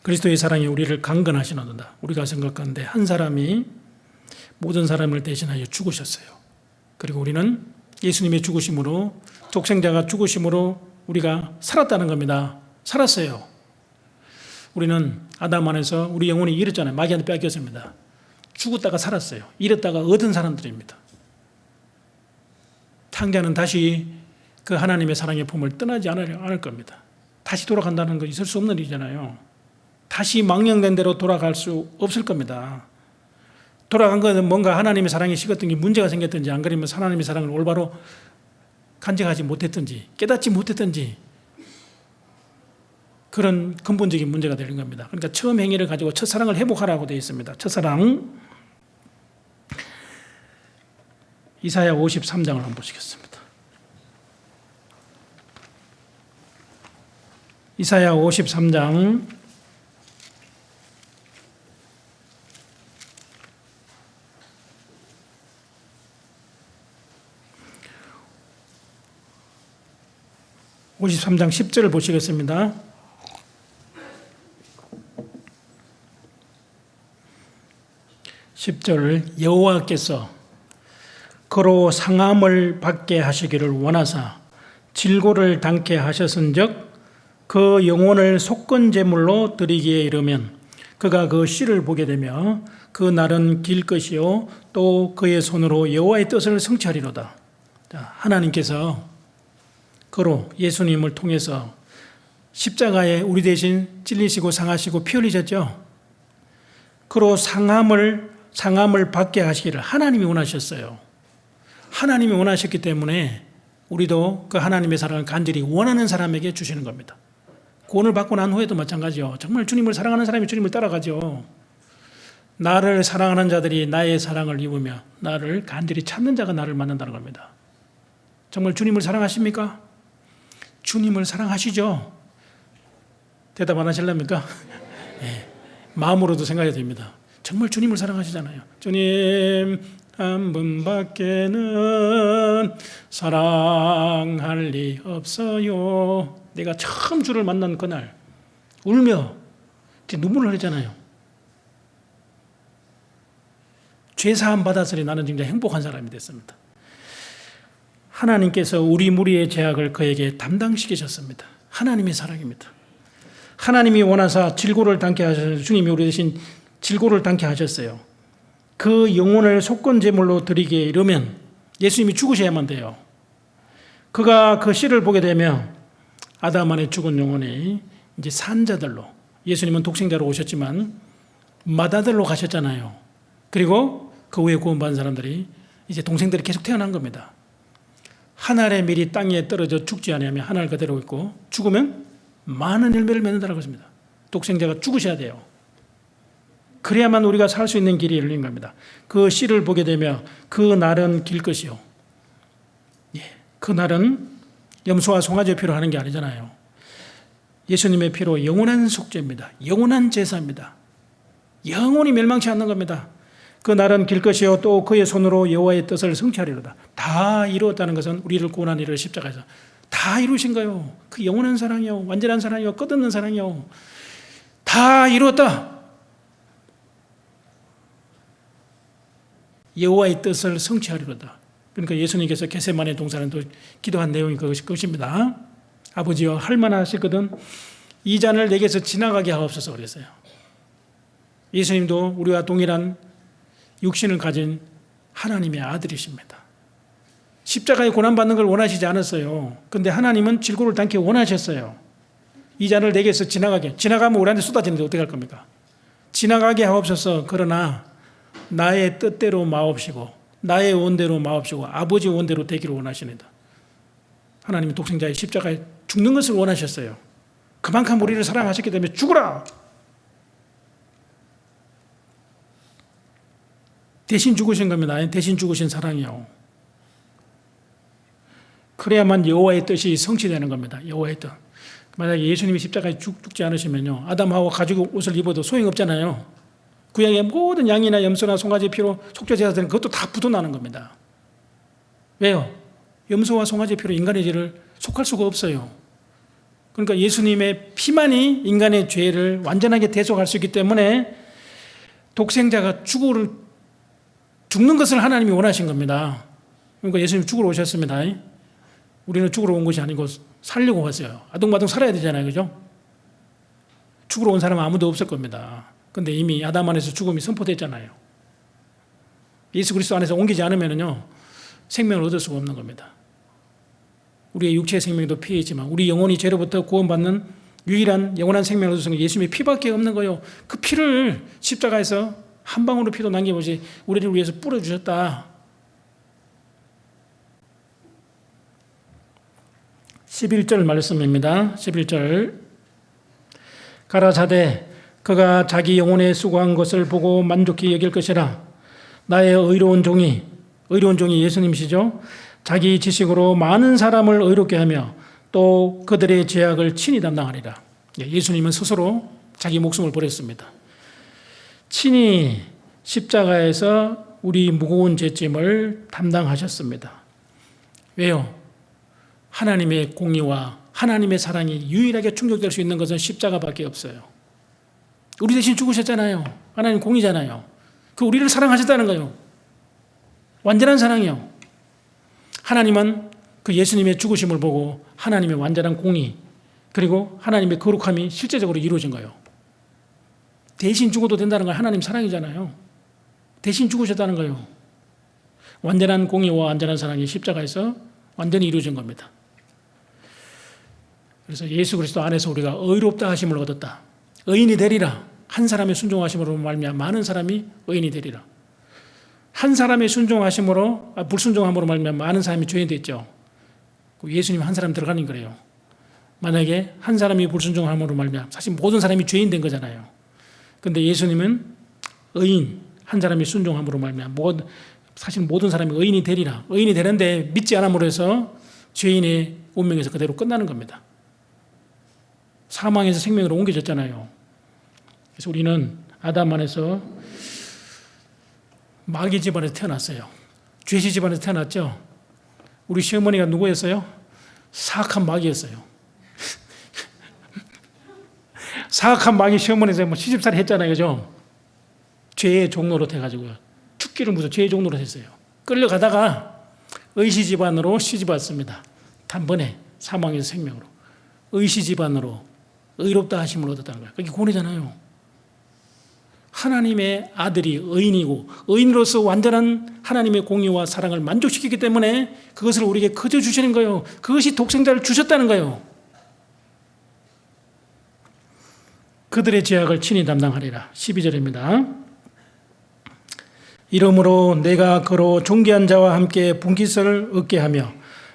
그리스도의 사랑이 우리를 강건하시노도다. 우리가 생각하는데 한 사람이 모든 사람을 대신하여 죽으셨어요. 그리고 우리는 예수님의 죽으심으로 독생자가 죽으심으로 우리가 살았다는 겁니다. 살았어요. 우리는 아담 안에서 우리 영혼이 잃었잖아요. 마귀한테 뺏겼습니다. 죽었다가 살았어요. 잃었다가 얻은 사람들입니다. 탕자는 다시 그 하나님의 사랑의 품을 떠나지 않을 겁니다. 다시 돌아간다는 건 있을 수 없는 일이잖아요. 다시 망령된 대로 돌아갈 수 없을 겁니다. 돌아간 것은 뭔가 하나님의 사랑이 식었던 게 문제가 생겼든지 안 그러면 하나님의 사랑을 올바로 간직하지 못했든지 깨닫지 못했든지 그런 근본적인 문제가 되는 겁니다. 그러니까 처음 행위를 가지고 첫사랑을 회복하라고 되어 있습니다. 첫사랑 이사야 53장을 한번 보시겠습니다. 이사야 53장 53장 10절을 보시겠습니다. 여호와께서 그로 상함을 받게 하시기를 원하사 질고를 당케 하셨은즉 그 영혼을 속건 제물로 드리기에 이르면 그가 그 씨를 보게 되며 그 날은 길 것이요 또 그의 손으로 여호와의 뜻을 성취하리로다. 하나님께서 그로 예수님을 통해서 십자가에 우리 대신 찔리시고 상하시고 피 흘리셨죠. 그로 상함을 받게 하시기를 하나님이 원하셨어요. 하나님이 원하셨기 때문에 우리도 그 하나님의 사랑을 간절히 원하는 사람에게 주시는 겁니다. 구원을 받고 난 후에도 마찬가지요. 정말 주님을 사랑하는 사람이 주님을 따라가죠. 나를 사랑하는 자들이 나의 사랑을 입으며 나를 간절히 찾는 자가 나를 만난다는 겁니다. 정말 주님을 사랑하십니까? 주님을 사랑하시죠? 대답 안 하실랍니까? 네. 마음으로도 생각해야 됩니다. 정말 주님을 사랑하시잖아요. 주님 한 분밖에는 사랑할 리 없어요. 내가 처음 주를 만난 그날 울며 눈물을 흘렸잖아요. 죄사함 받았으니 나는 진짜 행복한 사람이 됐습니다. 하나님께서 우리 무리의 죄악을 그에게 담당시키셨습니다. 하나님의 사랑입니다. 하나님이 원하사 질고를 당케 하셔서 주님이 우리 대신 질고를 당케 하셨어요. 그 영혼을 속건 제물로 드리기에 이르면 예수님이 죽으셔야만 돼요. 그가 그 씨를 보게 되면 아담 안에 죽은 영혼이 이제 산자들로, 예수님은 독생자로 오셨지만 맏아들로 가셨잖아요. 그리고 그 후에 구원받은 사람들이 이제 동생들이 계속 태어난 겁니다. 한 알의 밀이 땅에 떨어져 죽지 않으면 한 알 그대로 있고 죽으면 많은 열매를 맺는다는 것입니다. 독생자가 죽으셔야 돼요. 그래야만 우리가 살 수 있는 길이 열린 겁니다. 그 씨를 보게 되면 그 날은 길 것이요. 그 날은 염소와 송아지의 피로 하는 게 아니잖아요. 예수님의 피로 영원한 속죄입니다. 영원한 제사입니다. 영원히 멸망치 않는 겁니다. 그 날은 길 것이요 또 그의 손으로 여호와의 뜻을 성취하리로다. 다 이루었다는 것은 우리를 구원한 일을 십자가에서 다 이루신 거요. 그 영원한 사랑이요, 완전한 사랑이요, 끝없는 사랑이요, 다 이루었다. 여호와의 뜻을 성취하리로다. 그러니까 예수님께서 겟세마네 동산에 또 기도한 내용이 그것입니다. 아버지여 할 만하시거든 이 잔을 내게서 지나가게 하옵소서 그랬어요. 예수님도 우리와 동일한 육신을 가진 하나님의 아들이십니다. 십자가에 고난받는 걸 원하시지 않았어요. 그런데 하나님은 질고를 당기 원하셨어요. 이 잔을 내게서 지나가면 우리한테 쏟아지는데 어떻게 할 겁니까? 지나가게 하옵소서. 그러나 나의 뜻대로 마옵시고 나의 원대로 마옵시고 아버지 원대로 되기를 원하시니다. 하나님은 독생자의 십자가에 죽는 것을 원하셨어요. 그만큼 우리를 사랑하셨기 때문에 죽으라! 대신 죽으신 겁니다. 대신 죽으신 사랑이요. 그래야만 여호와의 뜻이 성취되는 겁니다. 여호와의 뜻. 만약에 예수님이 십자가에 죽지 않으시면요, 아담하고 가죽 옷을 입어도 소용없잖아요. 구약의 모든 양이나 염소나 송아지 피로 속죄제사들은 그것도 다 부도나는 겁니다. 왜요? 염소와 송아지 피로 인간의 죄를 속할 수가 없어요. 그러니까 예수님의 피만이 인간의 죄를 완전하게 대속할 수 있기 때문에 독생자가 죽는 것을 하나님이 원하신 겁니다. 그러니까 예수님 죽으러 오셨습니다. 우리는 죽으러 온 것이 아니고 살려고 왔어요. 아둥바둥 살아야 되잖아요. 그죠? 죽으러 온 사람은 아무도 없을 겁니다. 근데 이미 아담 안에서 죽음이 선포됐잖아요. 예수 그리스도 안에서 옮기지 않으면요, 생명을 얻을 수가 없는 겁니다. 우리의 육체의 생명도 피해있지만 우리 영혼이 죄로부터 구원받는 유일한 영원한 생명을 얻을 수 있는 예수님의 피밖에 없는 거예요. 그 피를 십자가에서 한 방울의 피도 남김없이 우리를 위해서 뿌려주셨다. 11절 말씀입니다. 11절 가라사대 그가 자기 영혼에 수고한 것을 보고 만족히 여길 것이라. 나의 의로운 종이 예수님이시죠. 자기 지식으로 많은 사람을 의롭게 하며 또 그들의 죄악을 친히 담당하리라. 예수님은 스스로 자기 목숨을 버렸습니다. 친히 십자가에서 우리 무거운 죄짐을 담당하셨습니다. 왜요? 하나님의 공의와 하나님의 사랑이 유일하게 충족될 수 있는 것은 십자가밖에 없어요. 우리 대신 죽으셨잖아요. 하나님 공의잖아요. 그 우리를 사랑하셨다는 거예요. 완전한 사랑이요. 하나님은 그 예수님의 죽으심을 보고 하나님의 완전한 공의 그리고 하나님의 거룩함이 실제적으로 이루어진 거예요. 대신 죽어도 된다는 건 하나님 사랑이잖아요. 대신 죽으셨다는 거예요. 완전한 공의와 완전한 사랑이 십자가에서 완전히 이루어진 겁니다. 그래서 예수 그리스도 안에서 우리가 의롭다 하심을 얻었다. 의인이 되리라. 한 사람의 순종하심으로 말미암아 많은 사람이 의인이 되리라. 한 사람의 불순종함으로 말미암아 많은 사람이 죄인 됐죠. 예수님 한 사람 들어가는 거래요. 만약에 한 사람이 불순종함으로 말미암아 사실 모든 사람이 죄인 된 거잖아요. 그런데 예수님은 의인 한 사람이 순종함으로 말미암아 사실 모든 사람이 의인이 되리라. 의인이 되는데 믿지 않음으로 해서 죄인의 운명에서 그대로 끝나는 겁니다. 사망에서 생명으로 옮겨졌잖아요. 그래서 우리는 아담 안에서 마귀 집안에서 태어났어요. 죄시 집안에서 태어났죠. 우리 시어머니가 누구였어요? 사악한 마귀였어요. 사악한 마귀 시어머니에서 시집살이 했잖아요. 그죠? 죄의 종로로 돼가지고요. 죽기를 무서 죄의 종로로 됐어요. 끌려가다가 의시 집안으로 시집 왔습니다. 단번에 사망에서 생명으로. 의시 집안으로 의롭다 하심을 얻었다는 거예요. 그게 구원이잖아요. 하나님의 아들이 의인이고 의인으로서 완전한 하나님의 공의와 사랑을 만족시키기 때문에 그것을 우리에게 거저 주시는 거예요. 그것이 독생자를 주셨다는 거예요. 그들의 죄악을 친히 담당하리라. 12절입니다. 이러므로 내가 그로 존귀한 자와 함께 분깃을 얻게 하며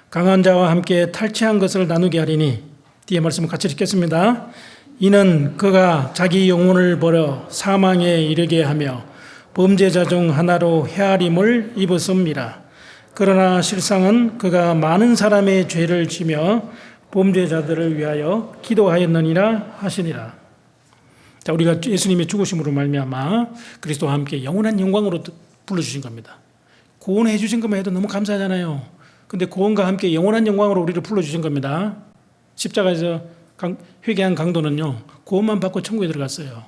강한 자와 함께 탈취한 것을 나누게 하리니. 뒤에 말씀을 같이 읽겠습니다. 이는 그가 자기 영혼을 버려 사망에 이르게 하며 범죄자 중 하나로 헤아림을 입었음이라. 그러나 실상은 그가 많은 사람의 죄를 지며 범죄자들을 위하여 기도하였느니라 하시니라. 자, 우리가 예수님의 죽으심으로 말미암아 그리스도와 함께 영원한 영광으로 불러주신 겁니다. 구원해 주신 것만 해도 너무 감사하잖아요. 근데 구원과 함께 영원한 영광으로 우리를 불러주신 겁니다. 십자가에서 회개한 강도는요, 구원만 받고 천국에 들어갔어요.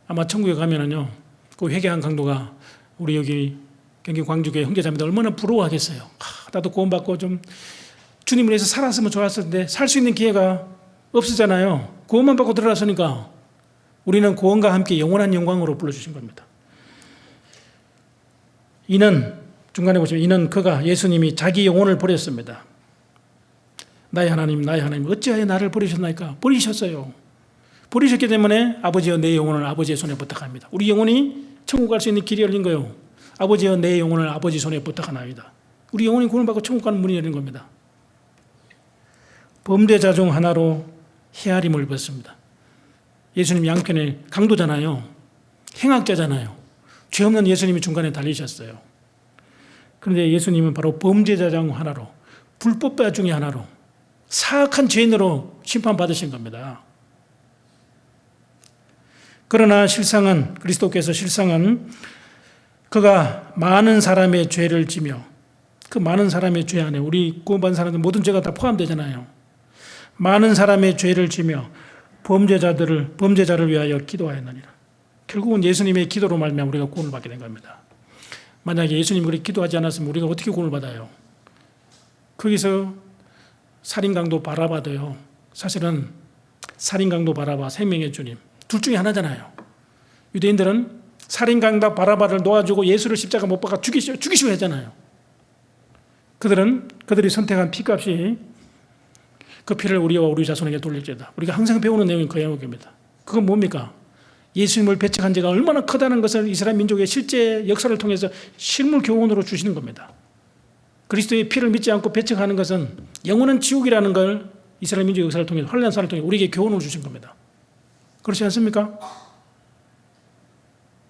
아마 천국에 가면은요, 그 회개한 강도가 우리 여기 경기 광주교회 형제자매들 얼마나 부러워하겠어요. 나도 구원받고 좀 주님을 위해서 살았으면 좋았을 텐데 살 수 있는 기회가 없었잖아요. 구원만 받고 들어갔으니까 우리는 구원과 함께 영원한 영광으로 불러주신 겁니다. 이는 중간에 보시면 이는 그가 예수님이 자기 영혼을 버렸습니다. 나의 하나님 나의 하나님 어찌하여 나를 버리셨나이까? 버리셨어요. 버리셨기 때문에 아버지여 내 영혼을 아버지의 손에 부탁합니다. 우리 영혼이 천국 갈 수 있는 길이 열린 거예요. 아버지여 내 영혼을 아버지 손에 부탁하나이다. 우리 영혼이 구원받고 천국 가는 문이 열린 겁니다. 범죄자 중 하나로 헤아림을 입었습니다. 예수님 양편에 강도잖아요. 행악자잖아요. 죄 없는 예수님이 중간에 달리셨어요. 그런데 예수님은 바로 범죄자 중 하나로, 불법자 중에 하나로, 사악한 죄인으로 심판받으신 겁니다. 그러나 실상은, 그리스도께서 실상은 그가 많은 사람의 죄를 지며, 그 많은 사람의 죄 안에 우리 구원받은 사람들 모든 죄가 다 포함되잖아요. 많은 사람의 죄를 지며 범죄자를 위하여 기도하였느니라. 결국은 예수님의 기도로 말미암아 우리가 구원을 받게 된 겁니다. 만약에 예수님이 그렇게 기도하지 않았으면 우리가 어떻게 구원을 받아요? 거기서 살인강도 바라바도요. 사실은 살인강도 바라바, 생명의 주님 둘 중에 하나잖아요. 유대인들은 살인강도 바라바를 놓아주고 예수를 십자가 못 박아 죽이시려 했잖아요. 그들이 선택한 피값이 그 피를 우리와 우리 자손에게 돌릴지어다. 우리가 항상 배우는 내용이 그 내용입니다. 그건 뭡니까? 예수님을 배척한 죄가 얼마나 크다는 것을 이스라엘 민족의 실제 역사를 통해서 실물 교훈으로 주시는 겁니다. 그리스도의 피를 믿지 않고 배척하는 것은 영원한 지옥이라는 걸 이스라엘 민족의 역사를 통해서 환란사를 통해 우리에게 교훈을 주신 겁니다. 그렇지 않습니까?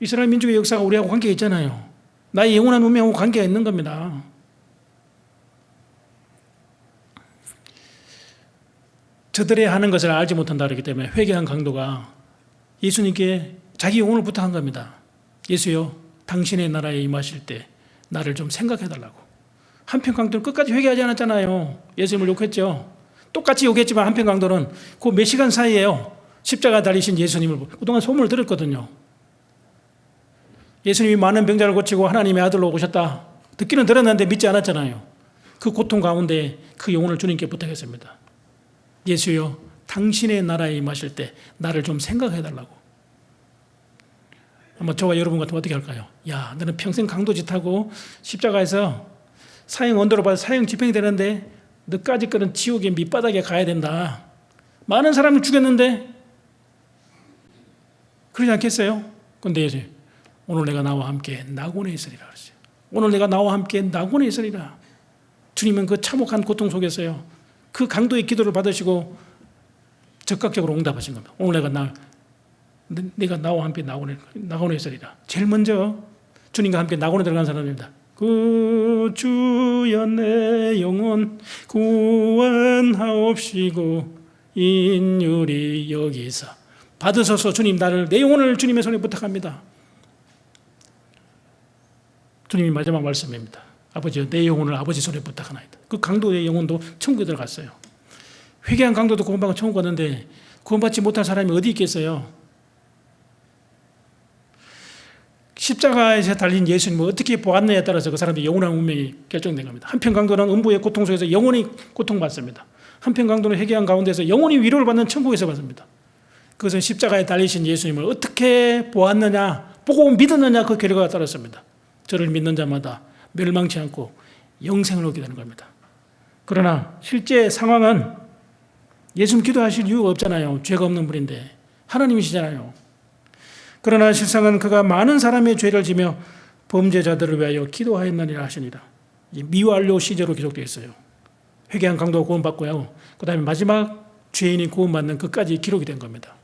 이스라엘 민족의 역사가 우리하고 관계가 있잖아요. 나의 영원한 운명하고 관계가 있는 겁니다. 저들의 하는 것을 알지 못한다 그렇기 때문에 회개한 강도가 예수님께 자기 영혼을 부탁한 겁니다. 예수여, 당신의 나라에 임하실 때 나를 좀 생각해달라고. 한편 강도는 끝까지 회개하지 않았잖아요. 예수님을 욕했죠. 똑같이 욕했지만 한편 강도는 그 몇 시간 사이에요. 십자가 달리신 예수님을 그동안 소문을 들었거든요. 예수님이 많은 병자를 고치고 하나님의 아들로 오셨다. 듣기는 들었는데 믿지 않았잖아요. 그 고통 가운데 그 영혼을 주님께 부탁했습니다. 예수여, 당신의 나라에 임하실 때 나를 좀 생각해달라고. 아마 저와 여러분 같으면 어떻게 할까요? 야, 너는 평생 강도짓하고 십자가에서 사형 언도로 받아 사형 집행이 되는데 너까지 거는 지옥의 밑바닥에 가야 된다. 많은 사람을 죽였는데 그러지 않겠어요? 근데 이제 오늘 내가 나와 함께 낙원에 있으리라 그랬어요. 오늘 내가 나와 함께 낙원에 있으리라. 주님은 그 참혹한 고통 속에서요. 그 강도의 기도를 받으시고 적극적으로 응답하신 겁니다. 오늘 내가 나와 함께 낙원에 있으리라. 제일 먼저 주님과 함께 낙원에 들어간 사람입니다. 그 주여 내 영혼 구원하옵시고 인율이 여기서 받으소서. 주님, 내 영혼을 주님의 손에 부탁합니다. 주님이 마지막 말씀입니다. 아버지여, 내 영혼을 아버지 손에 부탁하나이다. 그 강도의 영혼도 천국에 들어갔어요. 회개한 강도도 구원받고 천국 갔는데 구원받지 못할 사람이 어디 있겠어요? 십자가에서 달린 예수님을 어떻게 보았느냐에 따라서 그 사람의 영원한 운명이 결정된 겁니다. 한편 강도는 음부의 고통 속에서 영원히 고통받습니다. 한편 강도는 회개한 가운데서 영원히 위로를 받는 천국에서 받습니다. 그것은 십자가에 달리신 예수님을 어떻게 보았느냐, 보고 믿었느냐 그 결과가 따랐습니다. 저를 믿는 자마다 멸망치 않고 영생을 얻게 되는 겁니다. 그러나 실제 상황은 예수님 기도하실 이유가 없잖아요. 죄가 없는 분인데 하나님이시잖아요. 그러나 실상은 그가 많은 사람의 죄를 지며 범죄자들을 위하여 기도하였느니라 하시니라. 미완료 시제로 기록되어 있어요. 회개한 강도가 구원받고요. 그 다음에 마지막 죄인이 구원받는 것까지 기록이 된 겁니다.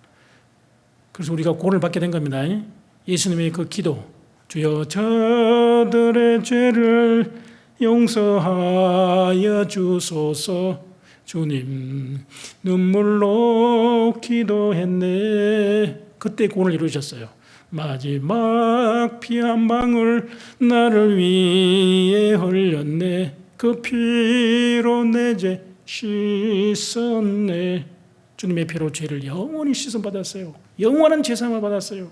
그래서 우리가 구원을 받게 된 겁니다. 예수님의 그 기도, 주여 저들의 죄를 용서하여 주소서. 주님 눈물로 기도했네. 그때 구원을 이루셨어요. 마지막 피 한 방울 나를 위해 흘렸네. 그 피로 내 죄 씻었네. 주님의 피로 죄를 영원히 씻음받았어요. 영원한 죄사함을 받았어요.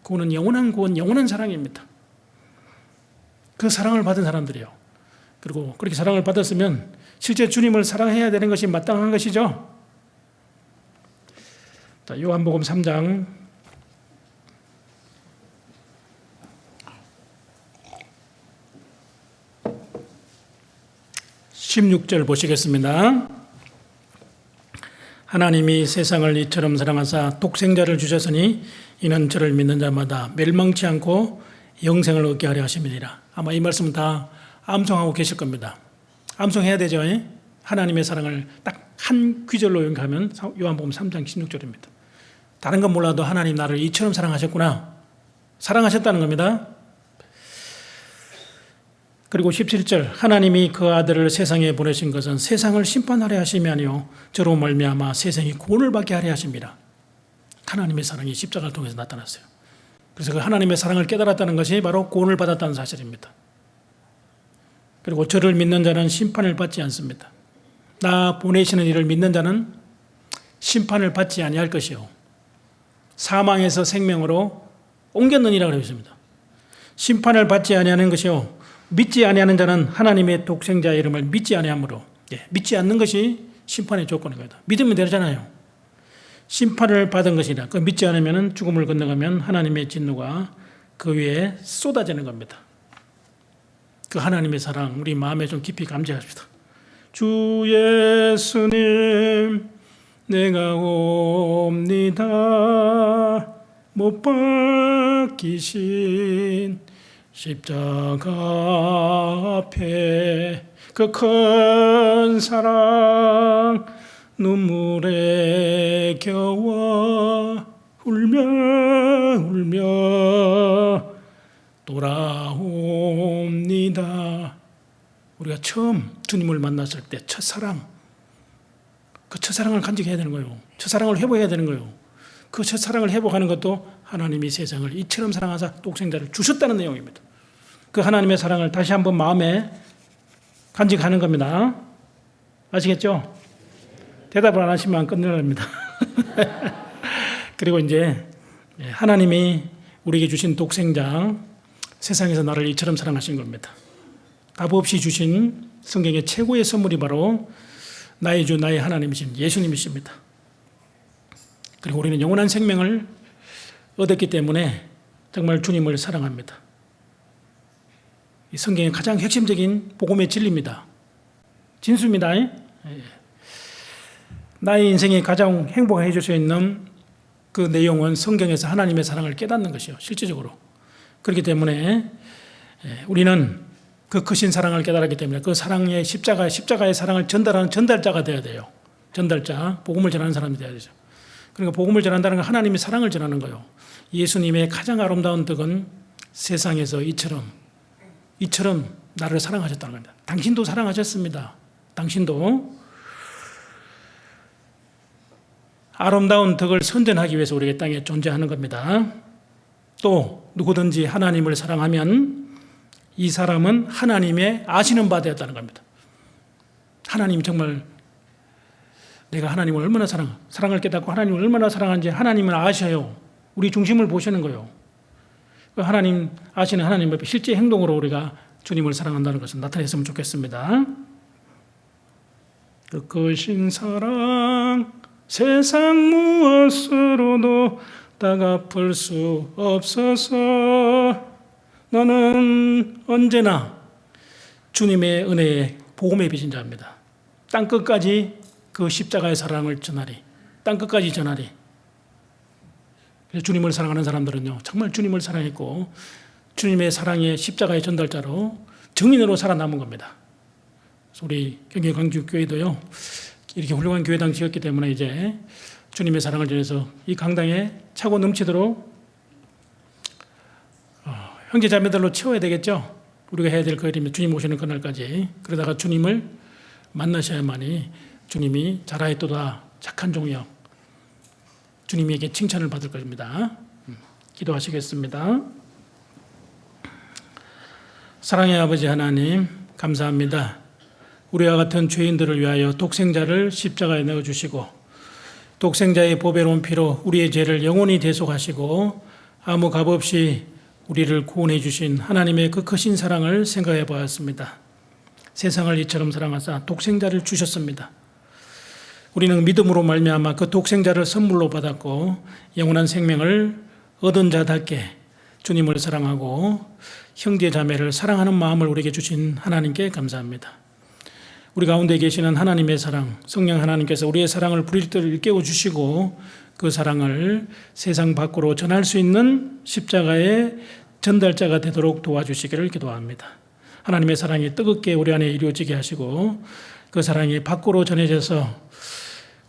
구원은 영원한 구원, 영원한 사랑입니다. 그 사랑을 받은 사람들이요. 그리고 그렇게 사랑을 받았으면 실제 주님을 사랑해야 되는 것이 마땅한 것이죠. 자, 요한복음 3장 16절 보시겠습니다. 하나님이 세상을 이처럼 사랑하사 독생자를 주셨으니 이는 저를 믿는 자마다 멸망치 않고 영생을 얻게 하려 하심이니라. 아마 이 말씀은 다 암송하고 계실 겁니다. 암송해야 되죠. 하나님의 사랑을 딱 한 귀절로 요약하면 요한복음 3장 16절입니다. 다른 건 몰라도 하나님 나를 이처럼 사랑하셨구나. 사랑하셨다는 겁니다. 그리고 17절 하나님이 그 아들을 세상에 보내신 것은 세상을 심판하려 하심이 아니요 저로 말미암아 세상이 구원을 받게 하려 하심이라. 하나님의 사랑이 십자가를 통해서 나타났어요. 그래서 그 하나님의 사랑을 깨달았다는 것이 바로 구원을 받았다는 사실입니다. 그리고 저를 믿는 자는 심판을 받지 않습니다. 나 보내시는 이를 믿는 자는 심판을 받지 아니할 것이요 사망에서 생명으로 옮겼느니라 그랬습니다. 심판을 받지 아니하는 것이요 믿지 아니하는 자는 하나님의 독생자의 이름을 믿지 아니하므로 믿지 않는 것이 심판의 조건입니다. 믿으면 되잖아요. 심판을 받은 것이라. 그 믿지 않으면 죽음을 건너가면 하나님의 진노가 그 위에 쏟아지는 겁니다. 그 하나님의 사랑 우리 마음에 좀 깊이 감지합시다. 주 예수님 내가 옵니다. 못 박히신 십자가 앞에 그 큰 사랑 눈물에 겨워 울며 돌아옵니다. 우리가 처음 주님을 만났을 때 첫사랑, 그 첫사랑을 간직해야 되는 거예요. 첫사랑을 회복해야 되는 거예요. 그 첫사랑을 회복하는 것도 하나님이 세상을 이처럼 사랑하사 독생자를 주셨다는 내용입니다. 그 하나님의 사랑을 다시 한번 마음에 간직하는 겁니다. 아시겠죠? 대답을 안 하시면 끝내랍니다. 그리고 이제 하나님이 우리에게 주신 독생자, 세상에서 나를 이처럼 사랑하신 겁니다. 값 없이 주신 성경의 최고의 선물이 바로 나의 주 나의 하나님이신 예수님이십니다. 그리고 우리는 영원한 생명을 얻었기 때문에 정말 주님을 사랑합니다. 이 성경의 가장 핵심적인 복음의 진리입니다. 진수입니다. 나의 인생에 가장 행복하게 해줄 수 있는 그 내용은 성경에서 하나님의 사랑을 깨닫는 것이요. 실제적으로. 그렇기 때문에 우리는 그 크신 사랑을 깨달았기 때문에 그 사랑의 십자가의 사랑을 전달하는 전달자가 되어야 돼요. 전달자, 복음을 전하는 사람이 되어야 되죠. 그러니까 복음을 전한다는 건 하나님의 사랑을 전하는 거예요. 예수님의 가장 아름다운 덕은 세상에서 이처럼 나를 사랑하셨다는 겁니다. 당신도 사랑하셨습니다. 당신도 아름다운 덕을 선전하기 위해서 우리가 땅에 존재하는 겁니다. 또 누구든지 하나님을 사랑하면 이 사람은 하나님의 아시는 바 되었다는 겁니다. 하나님 정말 내가 하나님을 얼마나 사랑을 깨닫고 하나님을 얼마나 사랑하는지 하나님은 아셔요. 우리 중심을 보시는 거예요. 하나님 아시는 하나님 앞에 실제 행동으로 우리가 주님을 사랑한다는 것을 나타냈으면 좋겠습니다. 그 크신 사랑 세상 무엇으로도 다 갚을 수 없어서 너는 언제나 주님의 은혜에 복음의 빚인 자입니다. 땅끝까지 그 십자가의 사랑을 전하리. 땅끝까지 전하리. 주님을 사랑하는 사람들은요, 정말 주님을 사랑했고 주님의 사랑의 십자가의 전달자로 증인으로 살아남은 겁니다. 그래서 우리 경기 광주교회도요, 이렇게 훌륭한 교회당 지었기 때문에 이제 주님의 사랑을 전해서 이 강당에 차고 넘치도록 형제 자매들로 채워야 되겠죠. 우리가 해야 될 그 일입니다. 주님 오시는 그날까지. 그러다가 주님을 만나셔야만이 주님이 잘하였도다 착한 종이여, 주님에게 칭찬을 받을 것입니다. 기도하시겠습니다. 사랑의 아버지 하나님, 감사합니다. 우리와 같은 죄인들을 위하여 독생자를 십자가에 넣어주시고 독생자의 보배로운 피로 우리의 죄를 영원히 대속하시고 아무 값 없이 우리를 구원해 주신 하나님의 그 크신 사랑을 생각해 보았습니다. 세상을 이처럼 사랑하사 독생자를 주셨습니다. 우리는 믿음으로 말미암아 그 독생자를 선물로 받았고 영원한 생명을 얻은 자답게 주님을 사랑하고 형제 자매를 사랑하는 마음을 우리에게 주신 하나님께 감사합니다. 우리 가운데 계시는 하나님의 사랑, 성령 하나님께서 우리의 사랑을 부릴 때 일깨워 주시고 그 사랑을 세상 밖으로 전할 수 있는 십자가의 전달자가 되도록 도와주시기를 기도합니다. 하나님의 사랑이 뜨겁게 우리 안에 이루어지게 하시고 그 사랑이 밖으로 전해져서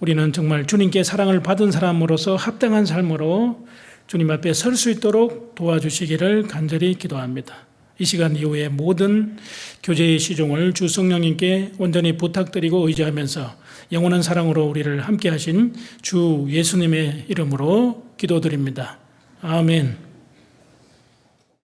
우리는 정말 주님께 사랑을 받은 사람으로서 합당한 삶으로 주님 앞에 설 수 있도록 도와주시기를 간절히 기도합니다. 이 시간 이후에 모든 교제의 시종을 주 성령님께 온전히 부탁드리고 의지하면서 영원한 사랑으로 우리를 함께 하신 주 예수님의 이름으로 기도드립니다. 아멘.